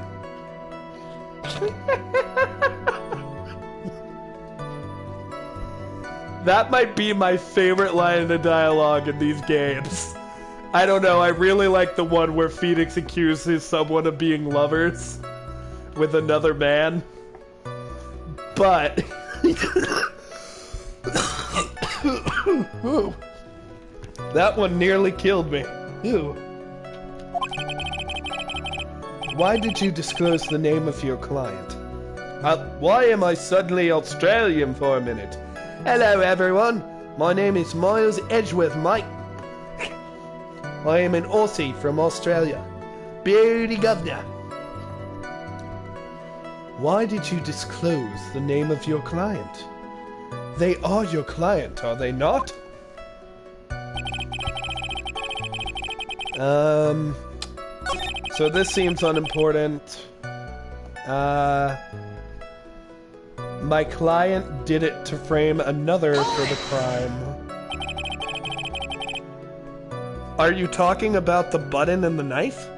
That might be my favorite line of dialogue in these games. I don't know, I really like the one where Phoenix accuses someone of being lovers with another man. But... that one nearly killed me. Ew. Why did you disclose the name of your client? Why am I suddenly Australian for a minute? Hello everyone, my name is Miles Edgeworth, mate. I am an Aussie from Australia. Beauty governor. Why did you disclose the name of your client? They are your client, are they not? So this seems unimportant. My client did it to frame another for the crime. Are you talking about the button and the knife?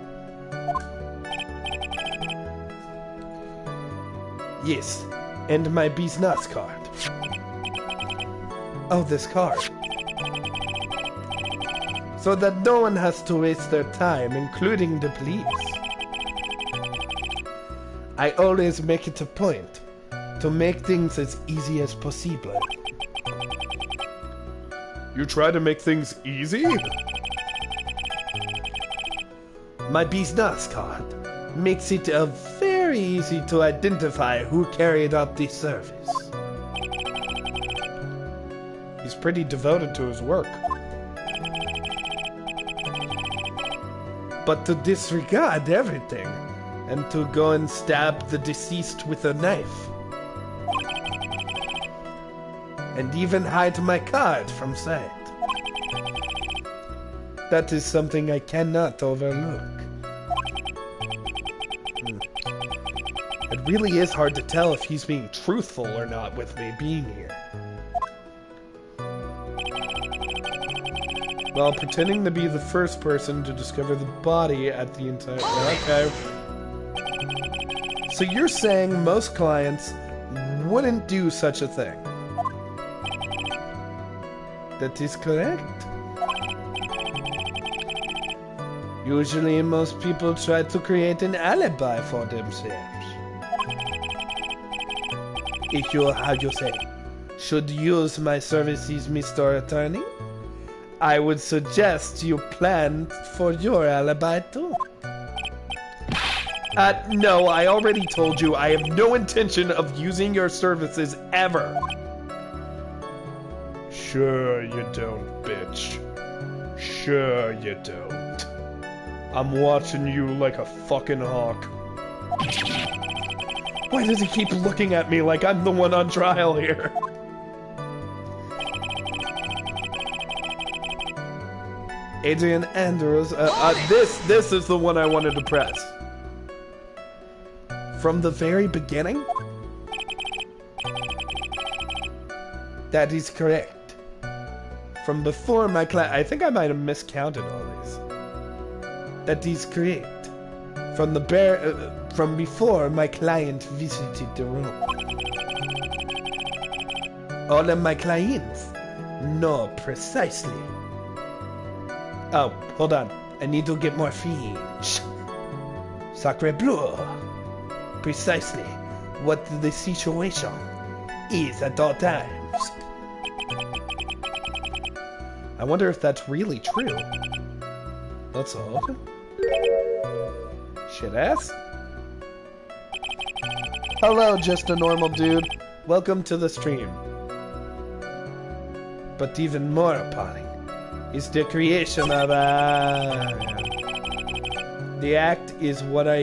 Yes, and my business card. Oh, this card. So that no one has to waste their time, including the police. I always make it a point to make things as easy as possible. You try to make things easy? My business card makes it very easy to identify who carried out the service. He's pretty devoted to his work. But to disregard everything and to go and stab the deceased with a knife. And even hide my card from sight. That is something I cannot overlook. It really is hard to tell if he's being truthful or not with me being here. While pretending to be the first person to discover the body at the entire... Okay. So you're saying most clients wouldn't do such a thing? That is correct. Usually most people try to create an alibi for themselves. If you, how you say, should use my services, Mr. Attorney, I would suggest you plan for your alibi too. No, I already told you I have no intention of using your services ever. Sure you don't, bitch. Sure you don't. I'm watching you like a fucking hawk. Why does he keep looking at me like I'm the one on trial here? Adrian Andrews, this is the one I wanted to press. From the very beginning? That is correct. From before my class, I think I might have miscounted all these. That is correct. From the from before my client visited the room. All of my clients? No, precisely. Oh, hold on. I need to get more French. Sacre bleu. Precisely what the situation is at all times. I wonder if that's really true. Let's hope. Shit ass. Hello, just a normal dude. Welcome to the stream. But even more appalling is the creation of the act is what I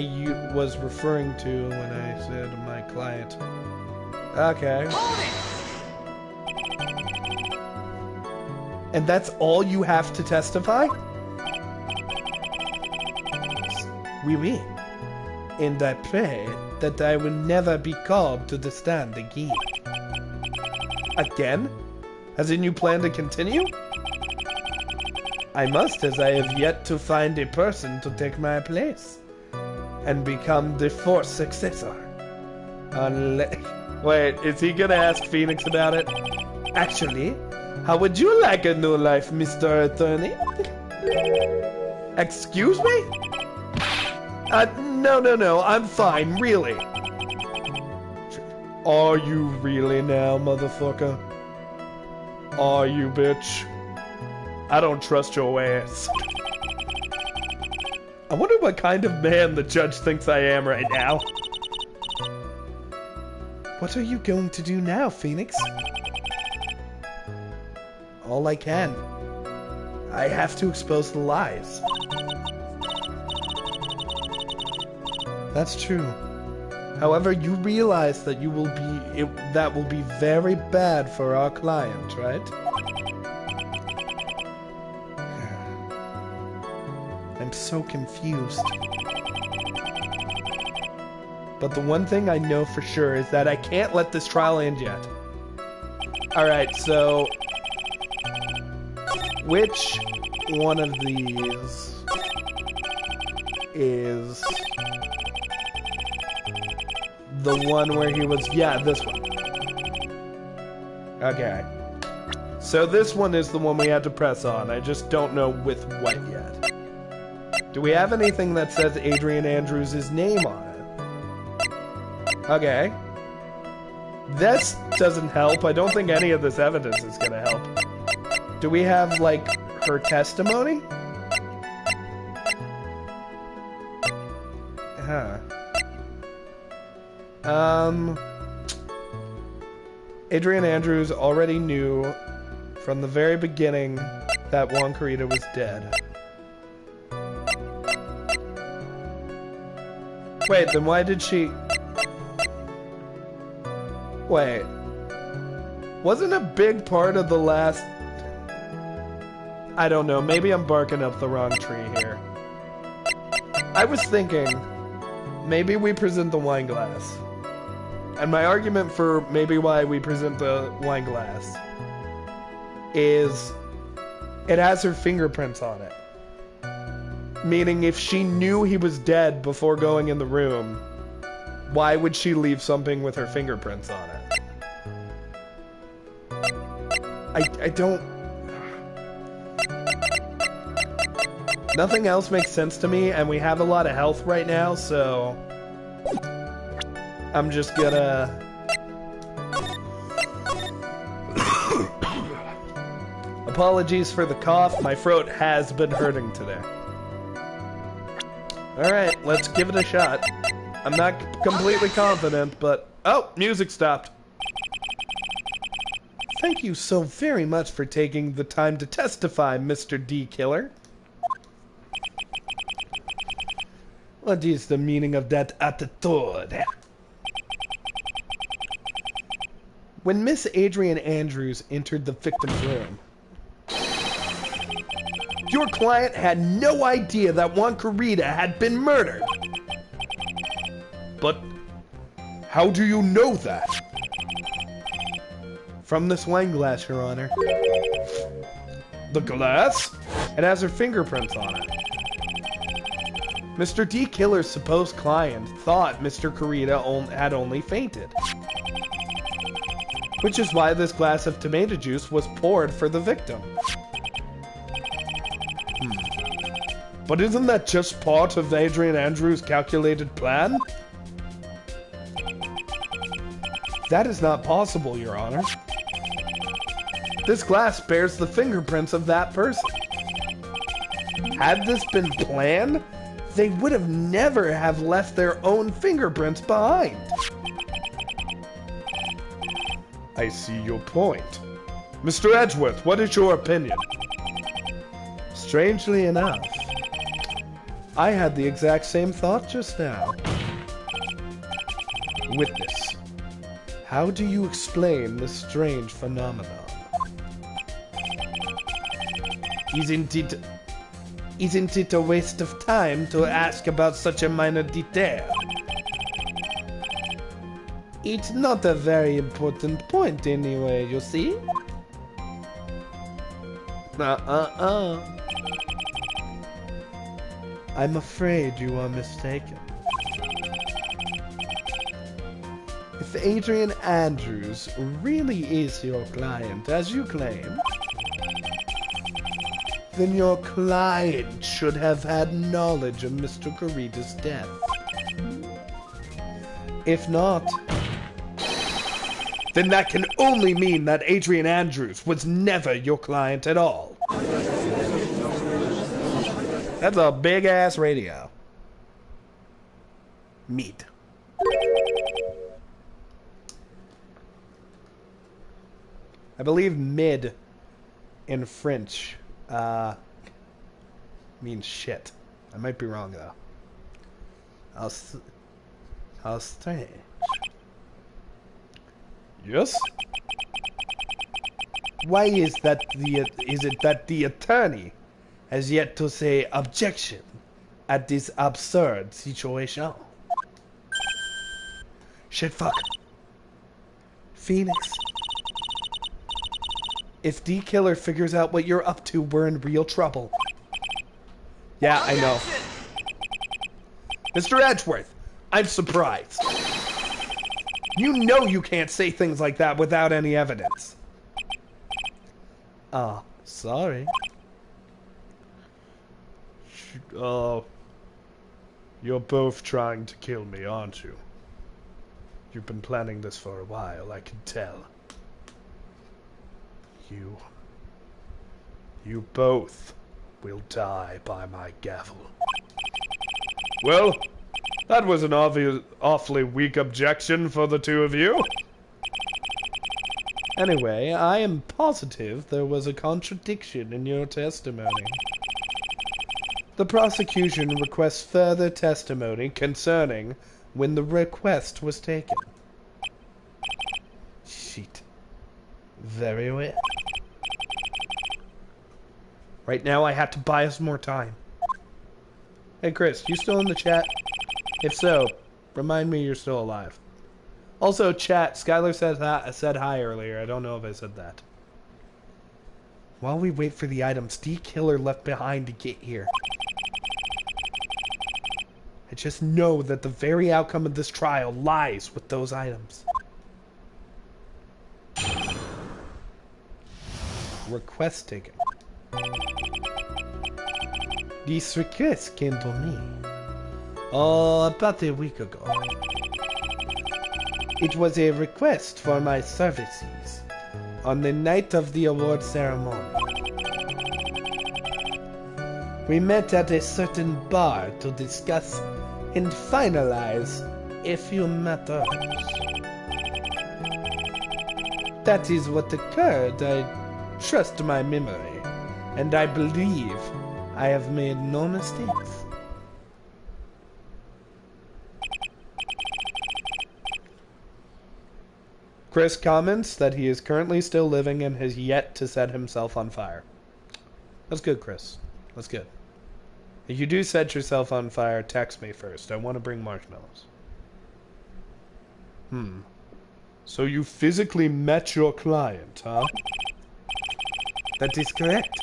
was referring to when I said my client. Okay. And that's all you have to testify? Oui, oui. And I pray that I will never be called to the stand again. Again? As in you plan to continue? I must, as I have yet to find a person to take my place and become the fourth successor. Wait, is he gonna ask Phoenix about it? Actually, how would you like a new life, Mr. Attorney? Excuse me? No, I'm fine, really. Are you really now, motherfucker? Are you, bitch? I don't trust your ass. I wonder what kind of man the judge thinks I am right now. What are you going to do now, Phoenix? All I can. I have to expose the lies. That's true. However, you realize that that will be very bad for our client, right? I'm so confused. But the one thing I know for sure is that I can't let this trial end yet. Alright, so... which one of these is the one where he was... yeah, this one. Okay. So this one is the one we had to press on. I just don't know with what yet. Do we have anything that says Adrian Andrews' name on it? Okay. This doesn't help. I don't think any of this evidence is gonna help. Do we have, like, her testimony? Huh. Adrian Andrews already knew from the very beginning that Juan Corrida was dead. Wait, then why did she... Wait. Wasn't a big part of the last... I don't know, maybe I'm barking up the wrong tree here. I was thinking, maybe we present the wine glass. And my argument for maybe why we present the wine glass is it has her fingerprints on it. Meaning if she knew he was dead before going in the room, why would she leave something with her fingerprints on it? I don't... Nothing else makes sense to me, and we have a lot of health right now, so... I'm just gonna... Apologies for the cough, my throat has been hurting today. Alright, let's give it a shot. I'm not completely confident, but... Oh, music stopped. Thank you so very much for taking the time to testify, Mr. D. Killer. What is the meaning of that attitude? When Miss Adrian Andrews entered the victim's room, your client had no idea that Juan Corrida had been murdered. But how do you know that? From this wine glass, Your Honor. The glass? It has her fingerprints on it. Mr. D. Killer's supposed client thought Mr. Corrida had only fainted. Which is why this glass of tomato juice was poured for the victim. But isn't that just part of Adrian Andrews' calculated plan? That is not possible, Your Honor. This glass bears the fingerprints of that person. Had this been planned, they would have never have left their own fingerprints behind. I see your point. Mr. Edgeworth, what is your opinion? Strangely enough, I had the exact same thought just now. Witness, how do you explain this strange phenomenon? He's indeed... Isn't it a waste of time to ask about such a minor detail? It's not a very important point anyway, you see? I'm afraid you are mistaken. If Adrian Andrews really is your client, as you claim, then your client should have had knowledge of Mr. Kurita's death. If not, then that can only mean that Adrian Andrews was never your client at all. That's a big-ass radio. Meat. I believe mid in French means shit. I might be wrong though. How strange. Yes? Why is it that the attorney has yet to say objection at this absurd situation? Shit, fuck. Phoenix. If D Killer figures out what you're up to, we're in real trouble. Yeah, I know. Mr. Edgeworth, I'm surprised. You know you can't say things like that without any evidence. Sorry. You're both trying to kill me, aren't you? You've been planning this for a while, I can tell. You both will die by my gavel. Well, that was an awfully weak objection for the two of you. Anyway, I am positive there was a contradiction in your testimony. The prosecution requests further testimony concerning when the request was taken. Shit. Very well. Right now, I have to buy us more time. Hey, Chris, you still in the chat? If so, remind me you're still alive. Also, chat, Skylar said hi earlier. I don't know if I said that. While we wait for the items D Killer left behind to get here, I just know that the very outcome of this trial lies with those items. Request taken. This request came to me about a week ago. It was a request for my services on the night of the award ceremony. We met at a certain bar to discuss and finalize a few matters. That is what occurred. I trust my memory, and I believe I have made no mistakes. Chris comments that he is currently still living and has yet to set himself on fire. That's good, Chris. That's good. If you do set yourself on fire, text me first. I want to bring marshmallows. So you physically met your client, huh? That is correct.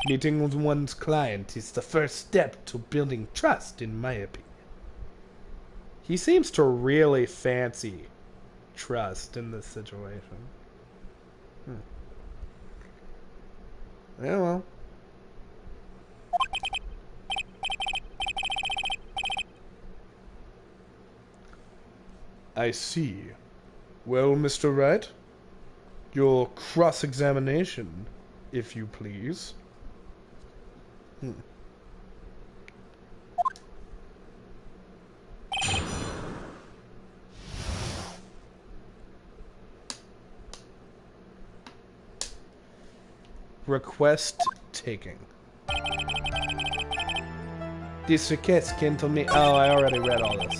Meeting with one's client is the first step to building trust, in my opinion. He seems to really fancy trust in this situation. Yeah, well. I see. Well, Mr. Wright, your cross-examination, if you please. Request taking. This request came to me. Oh, I already read all this.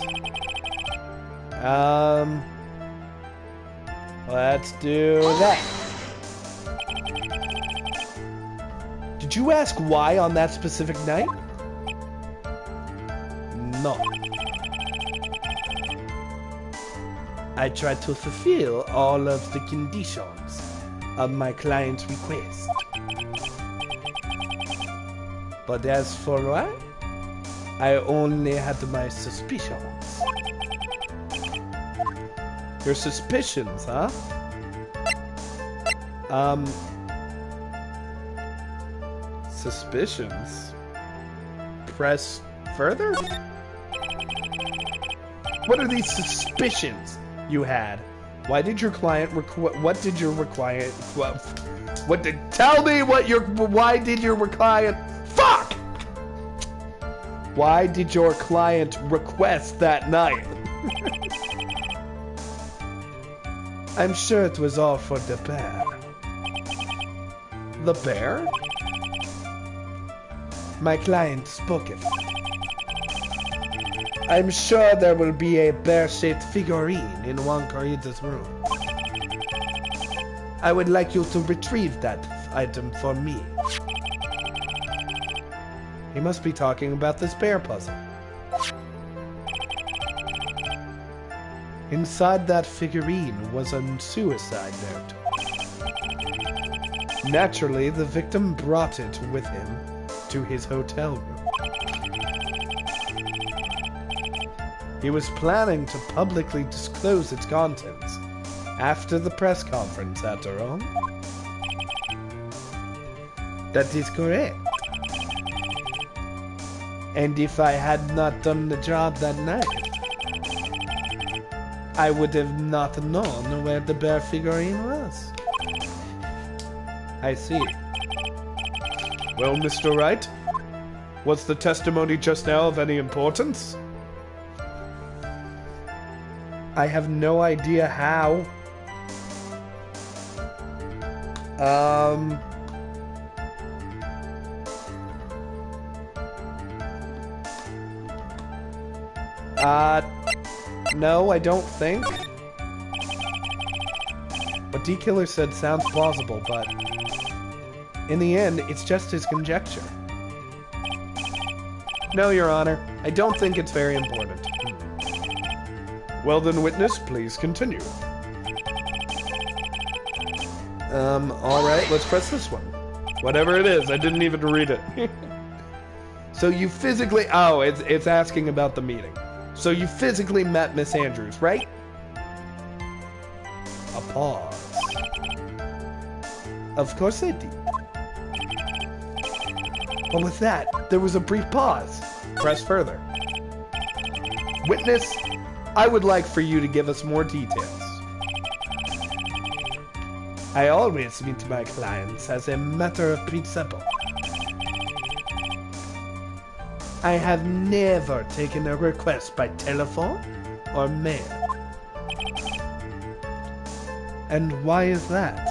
Let's do that. Did you ask why on that specific night? No. I tried to fulfill all of the conditions of my client's request. But as for why, I only had my suspicions. Your suspicions, huh? Suspicions? Press further? What are these suspicions you had? Why did your client what did your client what did tell me what your why did your client fuck? Why did your client request that night? I'm sure it was all for the bear. The bear? My client spoke of it. I'm sure there will be a bear-shaped figurine in Juan Carita's room. I would like you to retrieve that item for me. He must be talking about this bear puzzle. Inside that figurine was a suicide note. Naturally, the victim brought it with him to his hotel room. He was planning to publicly disclose its contents after the press conference, after all. That is correct. And if I had not done the job that night, I would have not known where the bear figurine was. I see. Well, Mr. Wright, was the testimony just now of any importance? I have no idea how. No, I don't think. What D-Killer said sounds plausible, but in the end, it's just his conjecture. No, Your Honor, I don't think it's very important. Well then, witness, please continue. Alright, let's press this one. Whatever it is, I didn't even read it. So you physically... Oh, it's asking about the meeting. So you physically met Miss Andrews, right? A pause. Of course I did. But with that, there was a brief pause. Press further. Witness, I would like for you to give us more details. I always meet my clients as a matter of principle. I have never taken a request by telephone or mail. And why is that?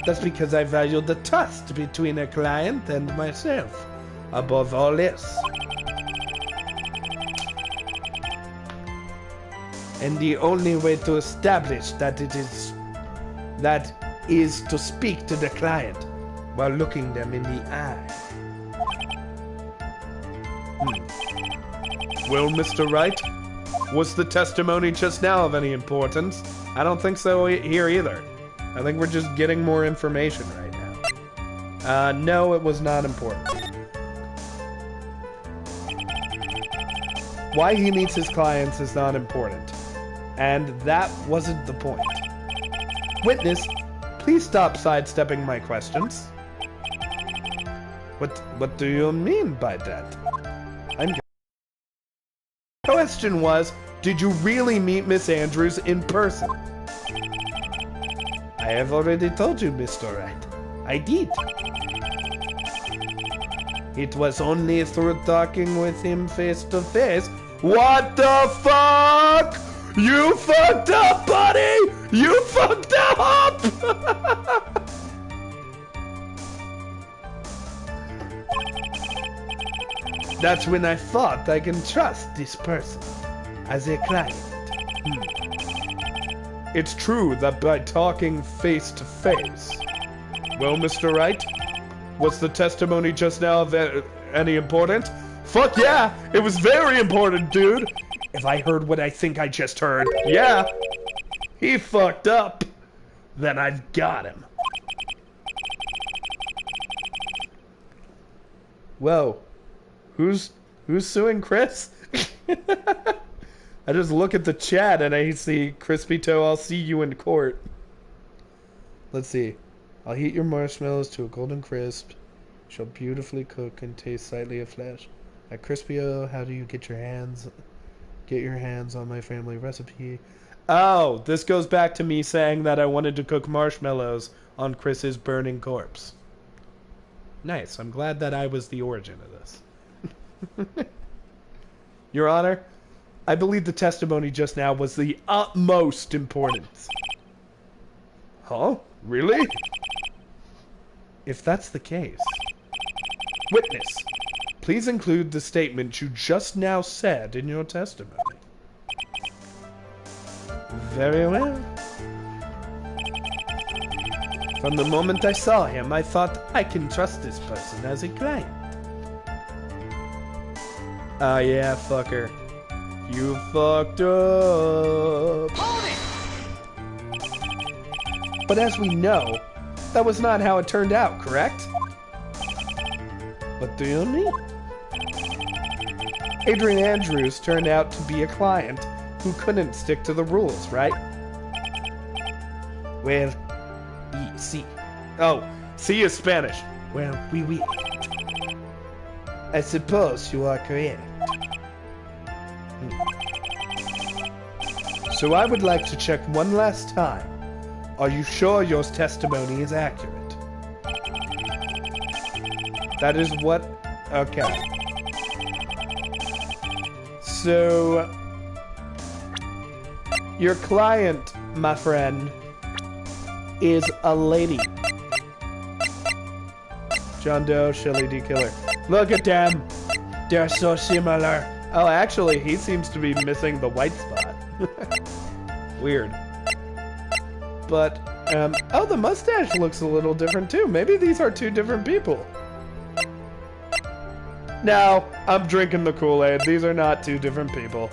That's because I value the trust between a client and myself, above all else. And the only way to establish that is to speak to the client while looking them in the eye. Well, Mr. Wright, was the testimony just now of any importance? I don't think so here either. I think we're just getting more information right now. No, it was not important. Why he meets his clients is not important. And that wasn't the point. Witness, please stop sidestepping my questions. What do you mean by that? The question was, did you really meet Miss Andrews in person? I have already told you, Mr. Wright. I did. It was only through talking with him face to face. What the fuck? You fucked up, buddy! You fucked up! That's when I thought I can trust this person as a client. It's true that by talking face to face, Well, Mr. Wright, was the testimony just now any important? Fuck yeah! It was very important, dude! If I heard what I think I just heard, yeah! He fucked up! Then I've got him. Whoa. Who's suing Chris? I just look at the chat and I see Crispy Toe, I'll see you in court. Let's see. I'll heat your marshmallows to a golden crisp. Shall beautifully cook and taste slightly of flesh. At Crispy-O, how do you get your hands on my family recipe? Oh, this goes back to me saying that I wanted to cook marshmallows on Chris's burning corpse. Nice. I'm glad that I was the origin of this. Your Honor, I believe the testimony just now was the utmost importance. Huh? Really? If that's the case... Witness, please include the statement you just now said in your testimony. Very well. From the moment I saw him, I thought I can trust this person as a client. Ah, yeah, fucker. You fucked up. But as we know, that was not how it turned out, correct? What do you mean? Adrian Andrews turned out to be a client who couldn't stick to the rules, right? Well, sí. Oh, sí is Spanish. Well, oui. I suppose you are correct. So I would like to check one last time. Are you sure your testimony is accurate? That is what... Okay. So... Your client, my friend, is a lady. John Doe, Shelly D. Kylor. Look at them! They're so similar. Oh, actually, he seems to be missing the white spot. Weird. But, oh, the mustache looks a little different too. Maybe these are two different people. No, I'm drinking the Kool-Aid. These are not two different people.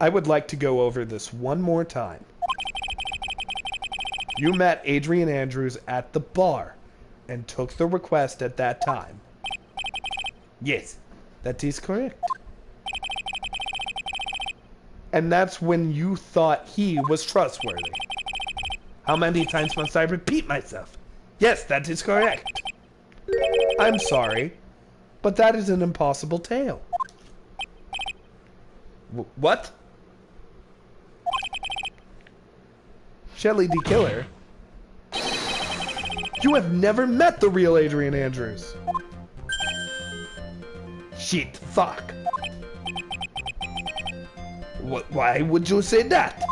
I would like to go over this one more time. You met Adrian Andrews at the bar and took the request at that time. Yes, that is correct. And that's when you thought he was trustworthy. How many times must I repeat myself? Yes, that is correct. I'm sorry, but that is an impossible tale. What? Shelly D. Kylor? You have never met the real Adrian Andrews. Shit, fuck. Why would you say that?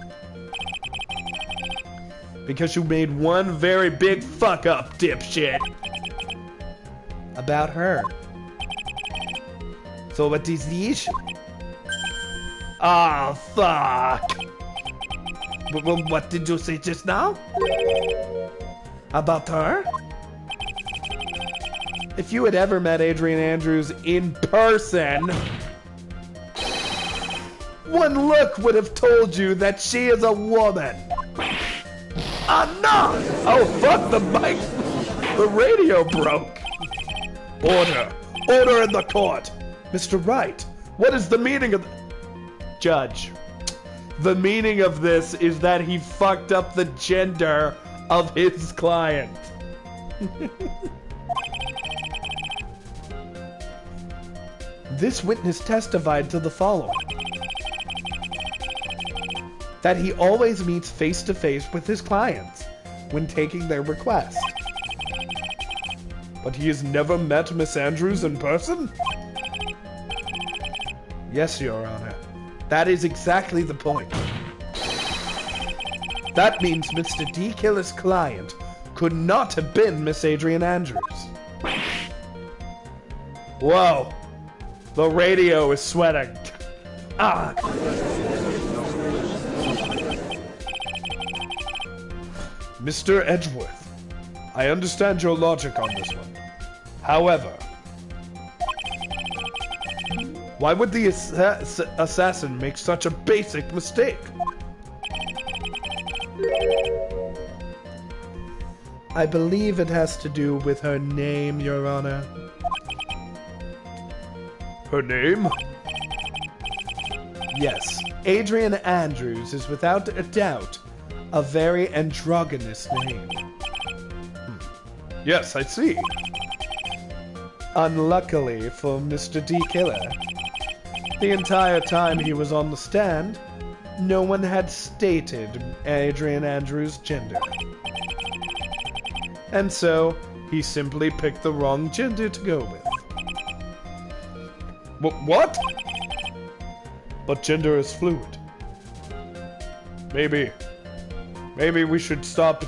Because you made one very big fuck up, dipshit. About her. So what is the issue? Ah, fuck. What did you say just now? About her? If you had ever met Adrian Andrews in person, one look would have told you that she is a woman. Ah, no! Oh, fuck, the mic! The radio broke. Order. Order in the court. Mr. Wright, what is the meaning of... Judge, the meaning of this is that he fucked up the gender of his client. This witness testified to the following. That he always meets face-to-face with his clients when taking their request. But he has never met Miss Andrews in person? Yes, Your Honor. That is exactly the point. That means Mr. D. Kylor's client could not have been Miss Adrian Andrews. Whoa. The radio is sweating. Ah. Mr. Edgeworth, I understand your logic on this one. However, why would the assassin make such a basic mistake? I believe it has to do with her name, Your Honor. Her name? Yes, Adrian Andrews is without a doubt a very androgynous name. Yes, I see. Unluckily for Mr. D. Killer, the entire time he was on the stand, no one had stated Adrian Andrews' gender. And so, he simply picked the wrong gender to go with. What? But gender is fluid. Maybe we should stop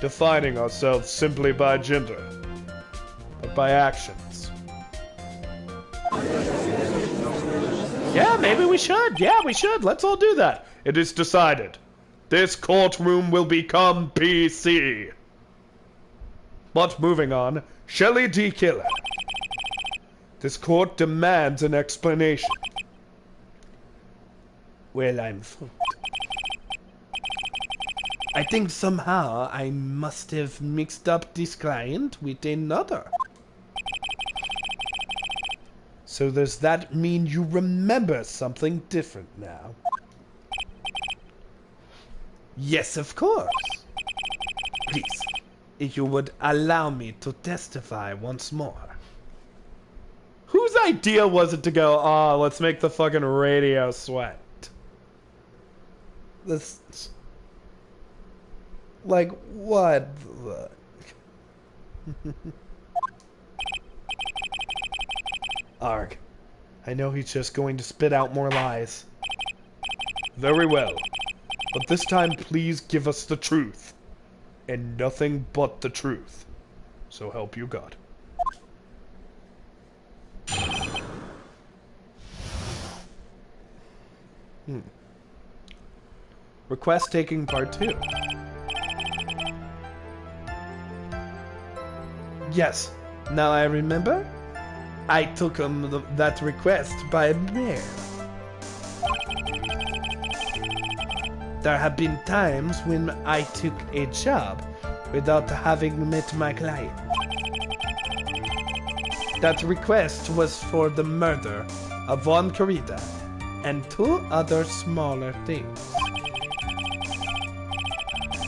defining ourselves simply by gender, but by actions. Yeah, maybe we should. Yeah, we should. Let's all do that. It is decided. This courtroom will become PC. But moving on, Shelly D. Killer. This court demands an explanation. Well, I'm fucked. I think somehow I must have mixed up this client with another. So does that mean you remember something different now? Yes, of course. Please, if you would allow me to testify once more. Whose idea was it to go, let's make the fucking radio sweat? This... Like, what the... Arg. I know he's just going to spit out more lies. Very well. But this time, please give us the truth. And nothing but the truth. So help you God. Request taking part 2. Yes, now I remember. I took that request by mail. There have been times when I took a job without having met my client. That request was for the murder of Von Carita and 2 other smaller things.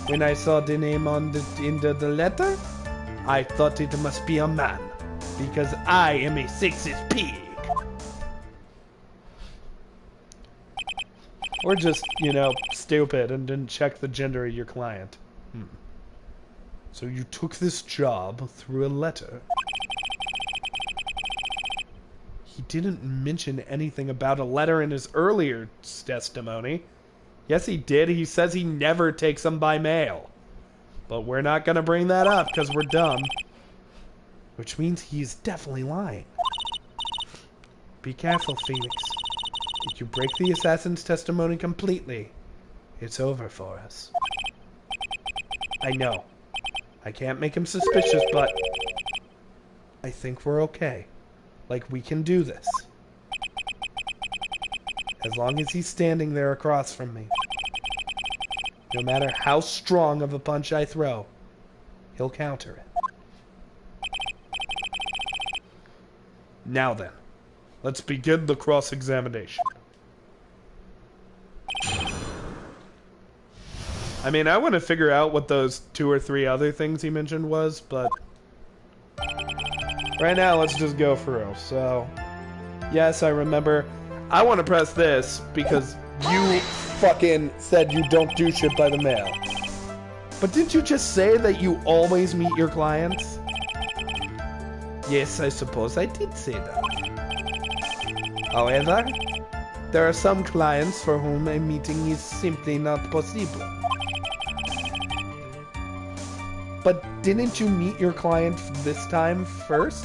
When I saw the name on the end of the letter, I thought it must be a man, because I am a sexist pig. Or just, you know, stupid and didn't check the gender of your client. So you took this job through a letter. He didn't mention anything about a letter in his earlier testimony. Yes, he did. He says he never takes them by mail. But we're not going to bring that up because we're dumb. Which means he's definitely lying. Be careful, Phoenix. If you break the assassin's testimony completely, it's over for us. I know. I can't make him suspicious, but I think we're okay. Like, we can do this. As long as he's standing there across from me. No matter how strong of a punch I throw, he'll counter it. Now then, let's begin the cross-examination. I mean, I want to figure out what those 2 or 3 other things he mentioned was, but right now, let's just go through. So, yes, I remember. I want to press this because you fucking said you don't do shit by the mail. But didn't you just say that you always meet your clients? Yes, I suppose I did say that. However, there are some clients for whom a meeting is simply not possible. But didn't you meet your client this time first?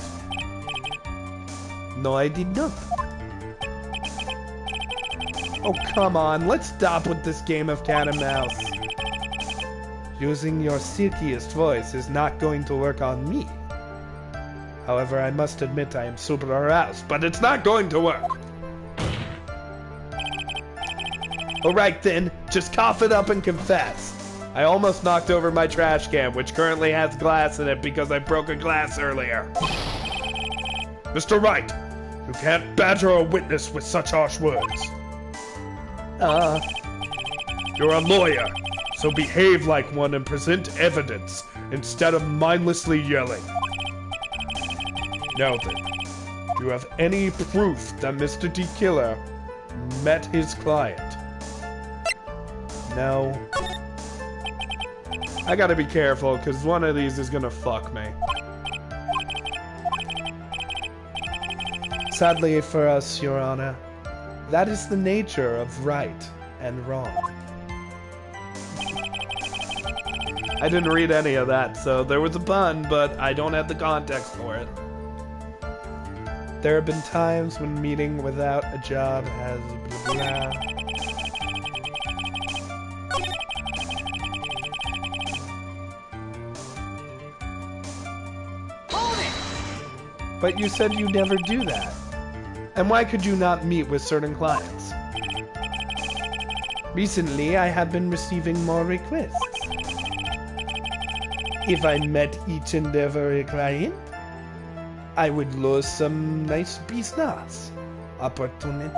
No, I did not. Oh, come on. Let's stop with this game of cat and mouse. Using your silkiest voice is not going to work on me. However, I must admit I am super aroused, but it's not going to work. Alright then, just cough it up and confess. I almost knocked over my trash can, which currently has glass in it because I broke a glass earlier. Mr. Wright, you can't badger a witness with such harsh words. You're a lawyer, so behave like one and present evidence instead of mindlessly yelling. Now then, do you have any proof that Mr. D. Killer met his client? No. I gotta be careful, because one of these is gonna fuck me. Sadly for us, Your Honor, that is the nature of right and wrong. I didn't read any of that, so there was a pun, but I don't have the context for it. There have been times when meeting without a job has blah blah. But you said you never do that. And why could you not meet with certain clients? Recently, I have been receiving more requests. If I met each and every client, I would lose some nice business opportunities.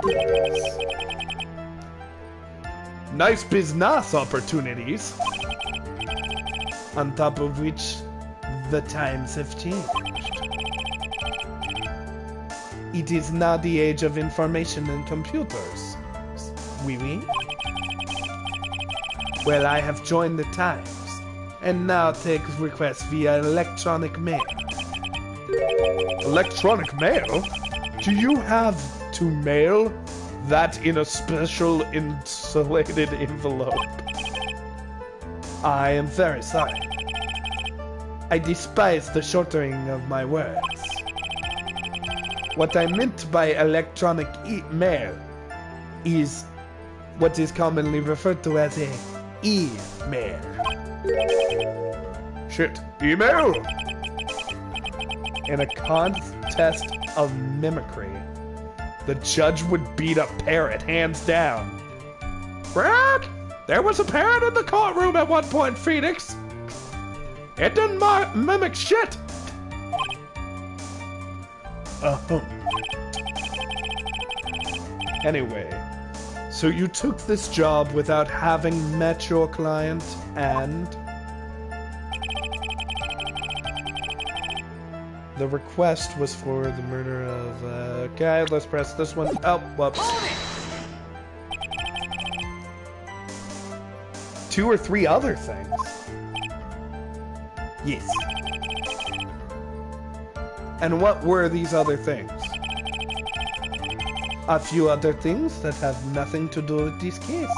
Nice business opportunities? On top of which, the times have changed. It is now the age of information and computers. Oui, oui. Well, I have joined the times, and now take requests via electronic mail. Electronic mail? Do you have to mail that in a special insulated envelope? I am very sorry. I despise the shortening of my words. What I meant by electronic mail is what is commonly referred to as a e-mail. Shit, email? In a contest of mimicry, the judge would beat a parrot hands down. Brad, there was a parrot in the courtroom at one point, Phoenix. It didn't mimic shit. Anyway, so you took this job without having met your client, and the request was for the murder of, okay, let's press this one. Oh, whoops. 2 or 3 other things. Yes. And what were these other things? A few other things that have nothing to do with this case.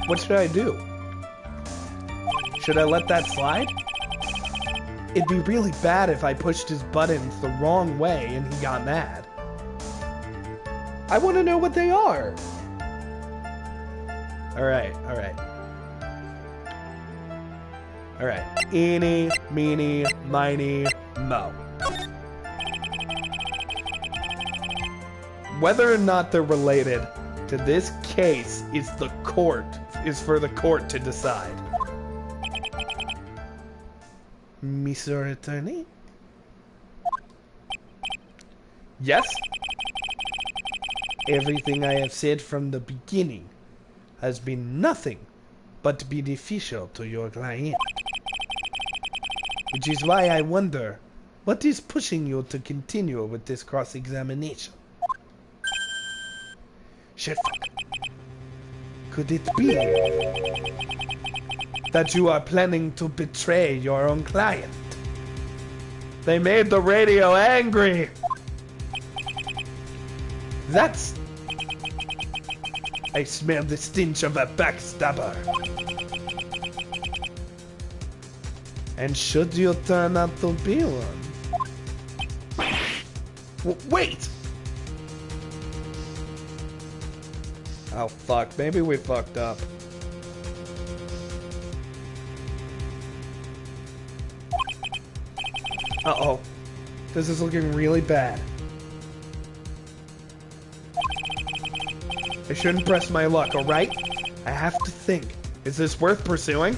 What should I do? Should I let that slide? It'd be really bad if I pushed his buttons the wrong way and he got mad. I want to know what they are. Alright, alright. Alright. Eeny, meeny, miny, mo. Whether or not they're related to this case is for the court to decide. Mr. Attorney? Yes? Everything I have said from the beginning has been nothing but beneficial to your client. Which is why I wonder, what is pushing you to continue with this cross-examination? Shit, fuck. Could it be that you are planning to betray your own client? They made the radio angry! That's... I smell the stench of a backstabber. And should you turn out to be one... Wait! Oh fuck, maybe we fucked up. Uh-oh. This is looking really bad. I shouldn't press my luck, alright? I have to think. Is this worth pursuing?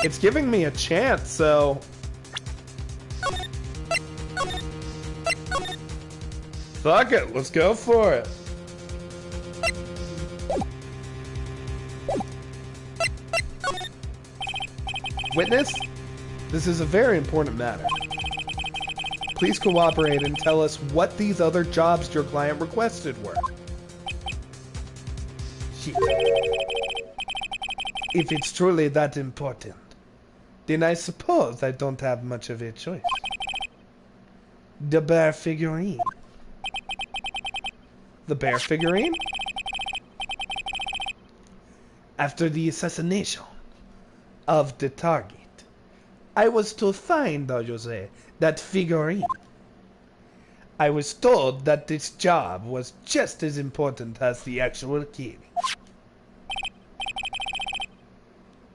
It's giving me a chance, so... Fuck it, let's go for it. Witness? This is a very important matter. Please cooperate and tell us what these other jobs your client requested were. Shit. If it's truly that important, then I suppose I don't have much of a choice. The bear figurine. The bear figurine? After the assassination of the target, I was to find, Jose, that figurine. I was told that this job was just as important as the actual killing.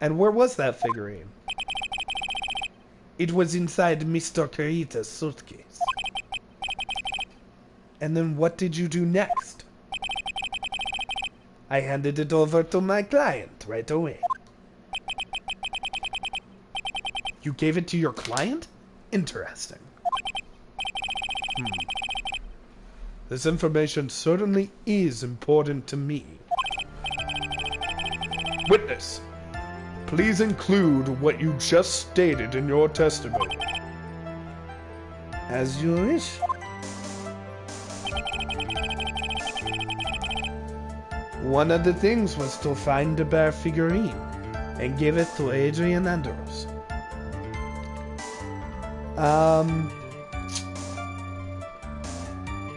And where was that figurine? It was inside Mr. Kurita's suitcase. And then what did you do next? I handed it over to my client right away. You gave it to your client? Interesting. This information certainly is important to me. Witness, please include what you just stated in your testimony. As you wish. One of the things was to find the bear figurine and give it to Adrian Andrews.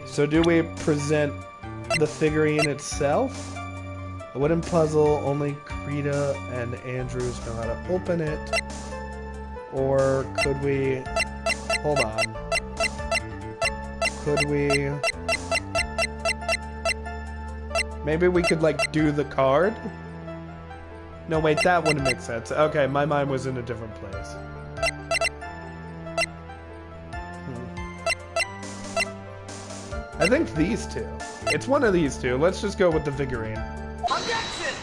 So do we present the figurine itself? A wooden puzzle, only Krita and Andrews know how to open it. Or could we... Hold on. Could we... Maybe we could, like, do the card? No, wait, that wouldn't make sense. Okay, my mind was in a different place. I think these two. It's one of these two. Let's just go with the figurine. Objection!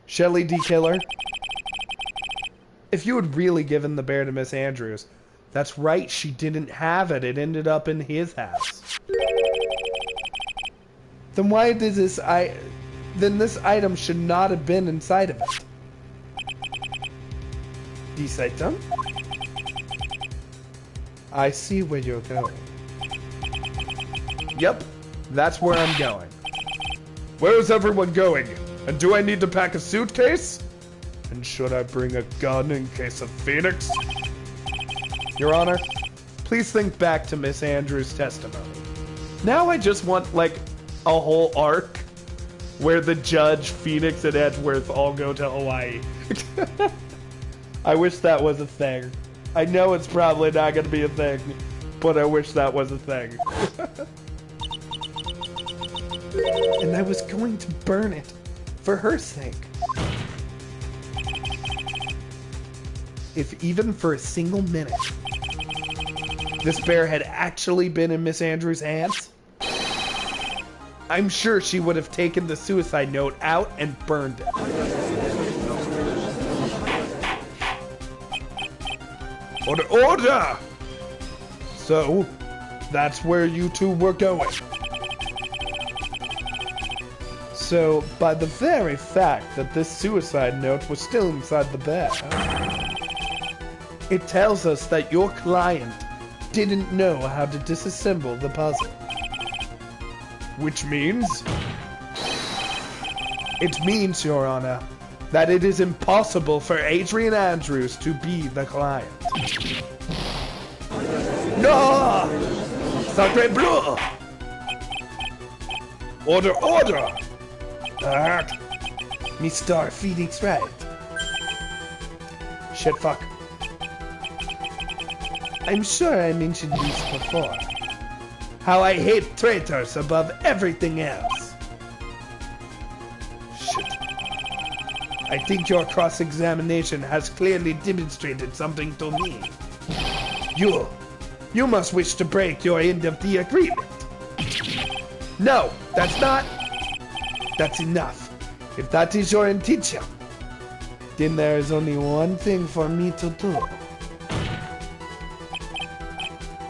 Shelly D. Kylor. If you had really given the bear to Miss Andrews, that's right, she didn't have it. It ended up in his house. Then why did this then this item should not have been inside of it. This item? I see where you're going. Yep, that's where I'm going. Where is everyone going? And do I need to pack a suitcase? And should I bring a gun in case of Phoenix? Your Honor, please think back to Miss Andrews' testimony. Now I just want, like, a whole arc where the judge, Phoenix, and Edgeworth all go to Hawaii. I wish that was a thing. I know it's probably not going to be a thing, but I wish that was a thing. And I was going to burn it for her sake. If even for a single minute, this bear had actually been in Miss Andrews' hands, I'm sure she would have taken the suicide note out and burned it. Order! So, that's where you two were going. So, by the very fact that this suicide note was still inside the bear, it tells us that your client didn't know how to disassemble the puzzle. Which means... It means, Your Honor, that it is impossible for Adrian Andrews to be the client. No! Sacre bleu! Order, order! Mr. Phoenix Wright. Shit, fuck. I'm sure I mentioned this before, how I hate traitors above everything else. Shit. I think your cross-examination has clearly demonstrated something to me. You must wish to break your end of the agreement. No, that's not. That's enough. If that is your intention, then there is only one thing for me to do.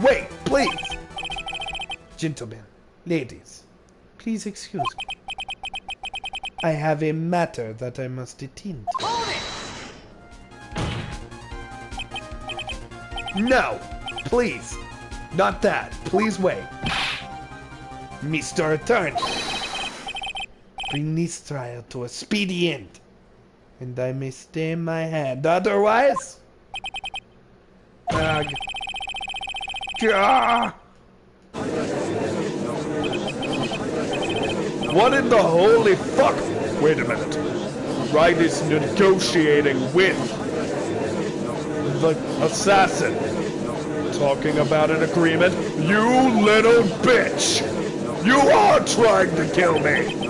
Wait, please! Gentlemen, ladies, please excuse me. I have a matter that I must attend to. No! Please! Not that. Please wait. Mr. Attorney, bring this trial to a speedy end, and I may stay my hand. Otherwise... What in the holy fuck? Wait a minute. Wright is negotiating with the assassin. Talking about an agreement? You little bitch! You are trying to kill me!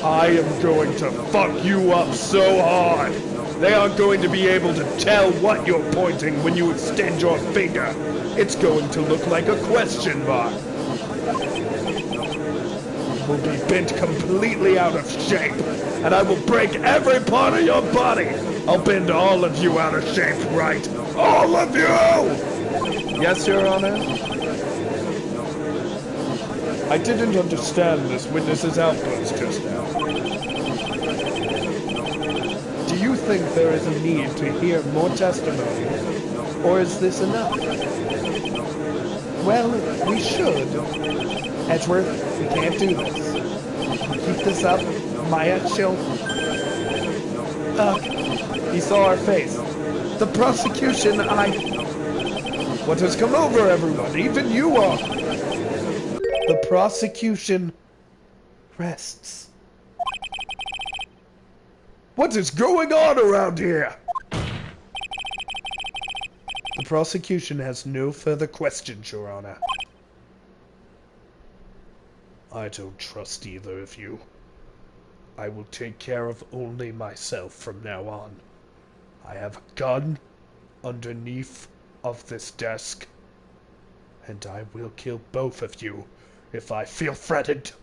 I am going to fuck you up so hard. They aren't going to be able to tell what you're pointing when you extend your finger. It's going to look like a question mark. You will be bent completely out of shape, and I will break every part of your body. I'll bend all of you out of shape, right? All of you! Yes, Your Honor? I didn't understand this witness's outburst just now. Do you think there is a need to hear more testimony, or is this enough? Well, we should. Edgeworth, we can't do this. Keep this up. Maya, chill. He saw our face. The prosecution, What has come over everyone? Even you are. The prosecution rests. What is going on around here? The prosecution has no further questions, Your Honor. I don't trust either of you. I will take care of only myself from now on. I have a gun underneath of this desk, and I will kill both of you if I feel threatened.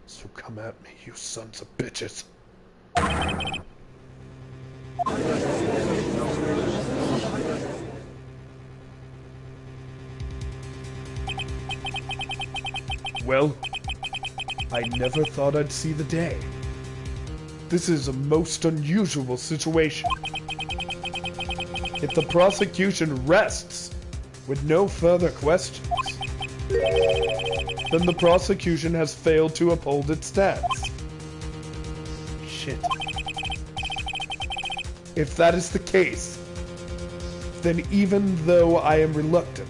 So come at me, you sons of bitches. Well, I never thought I'd see the day. This is a most unusual situation. If the prosecution rests with no further questions, then the prosecution has failed to uphold its stance. Shit. If that is the case, then even though I am reluctant,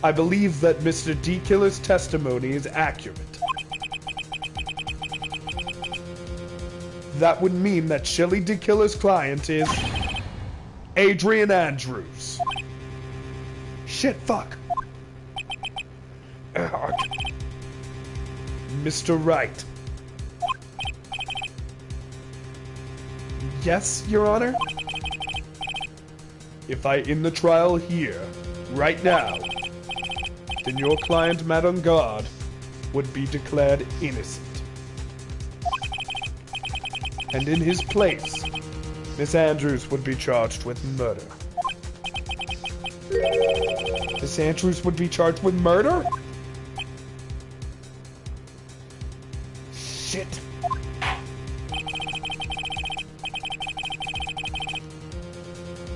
I believe that Mr. D. Killer's testimony is accurate. That would mean that Shelly D. Killer's client is Adrian Andrews. Shit, fuck. Mr. Wright. Yes, Your Honor? If I end the trial here, right now, then your client, Madame Guard, would be declared innocent. And in his place, Miss Andrews would be charged with murder. Miss Andrews would be charged with murder? Shit.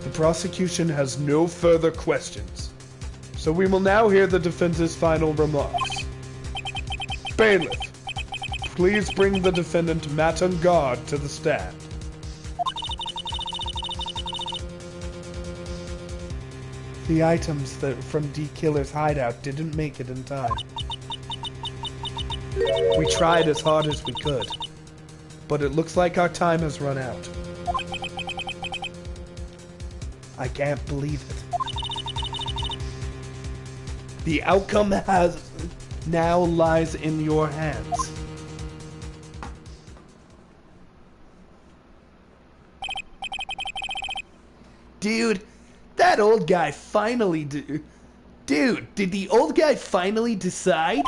The prosecution has no further questions, so we will now hear the defense's final remarks. Bailiff, please bring the defendant Madame Guard to the stand. The items from D. Killer's hideout didn't make it in time. We tried as hard as we could, but it looks like our time has run out. I can't believe it. The outcome now lies in your hands. Dude, that old guy finally Dude, did the old guy finally decide?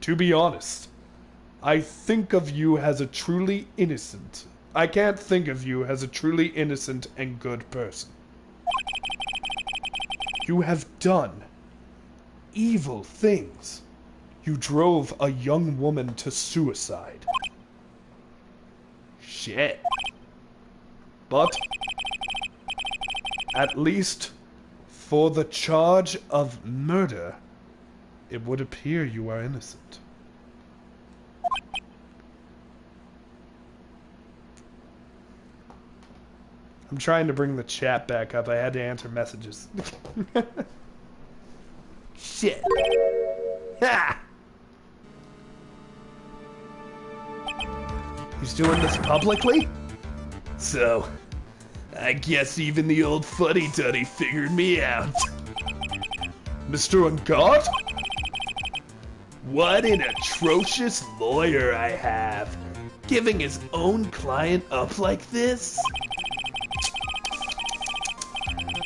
To be honest, I can't think of you as a truly innocent and good person. You have done evil things. You drove a young woman to suicide. Shit. But, at least, for the charge of murder, it would appear you are innocent. I'm trying to bring the chat back up. I had to answer messages. Shit. Ha! He's doing this publicly? So, I guess even the old fuddy-duddy figured me out. Mr. Ungod? What an atrocious lawyer I have. Giving his own client up like this?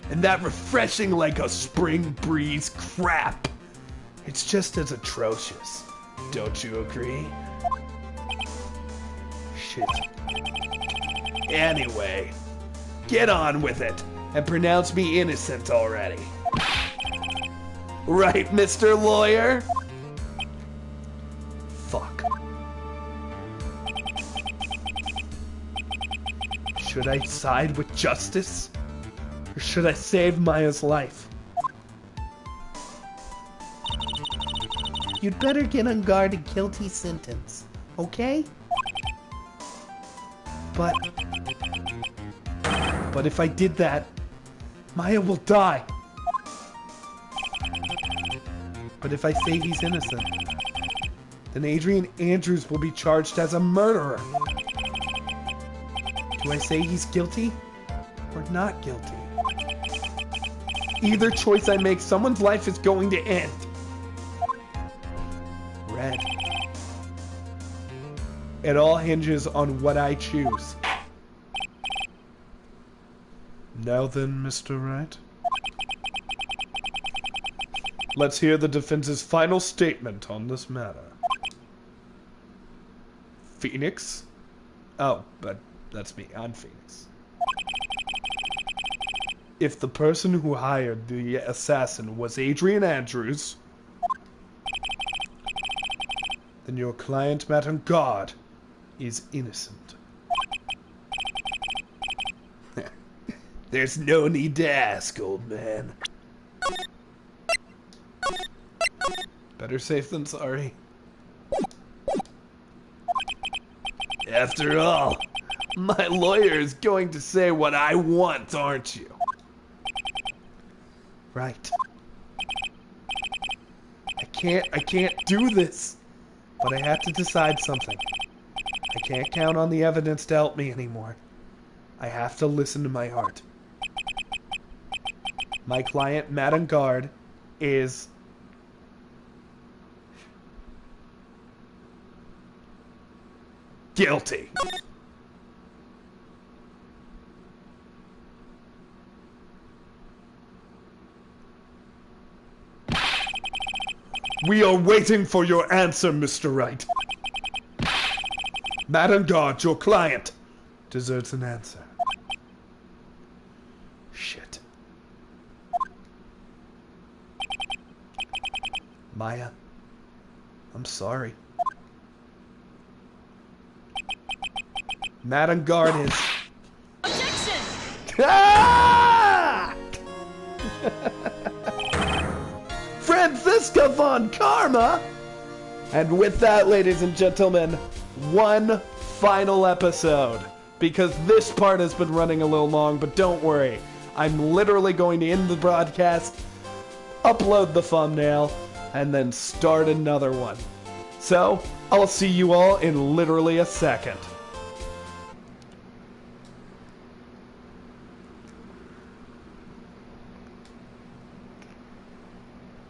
And that refreshing like a spring breeze crap. It's just as atrocious. Don't you agree? Shit. Anyway, get on with it and pronounce me innocent already. Right, Mr. Lawyer? Fuck. Should I side with justice? Or should I save Maya's life? You'd better get on guard a guilty sentence, okay? But if I did that, Maya will die. But if I say he's innocent, then Adrian Andrews will be charged as a murderer. Do I say he's guilty or not guilty? Either choice I make, someone's life is going to end. Red. It all hinges on what I choose. Now then, Mr. Wright. Let's hear the defense's final statement on this matter. Phoenix? Oh, but that's me. I'm Phoenix. If the person who hired the assassin was Adrian Andrews, then your client, Madam God, is innocent. There's no need to ask, old man. Better safe than sorry. After all, my lawyer is going to say what I want, aren't you? Right. I can't do this. But I have to decide something. I can't count on the evidence to help me anymore. I have to listen to my heart. My client, Madam Guard, is guilty. We are waiting for your answer, Mr. Wright. Madam Guard, your client deserves an answer. Shit. Maya, I'm sorry. Madam Guard is... Objection! Ah! Franziska von Karma! And with that, ladies and gentlemen, one final episode. Because this part has been running a little long, but don't worry. I'm literally going to end the broadcast, upload the thumbnail, and then start another one. So, I'll see you all in literally a second.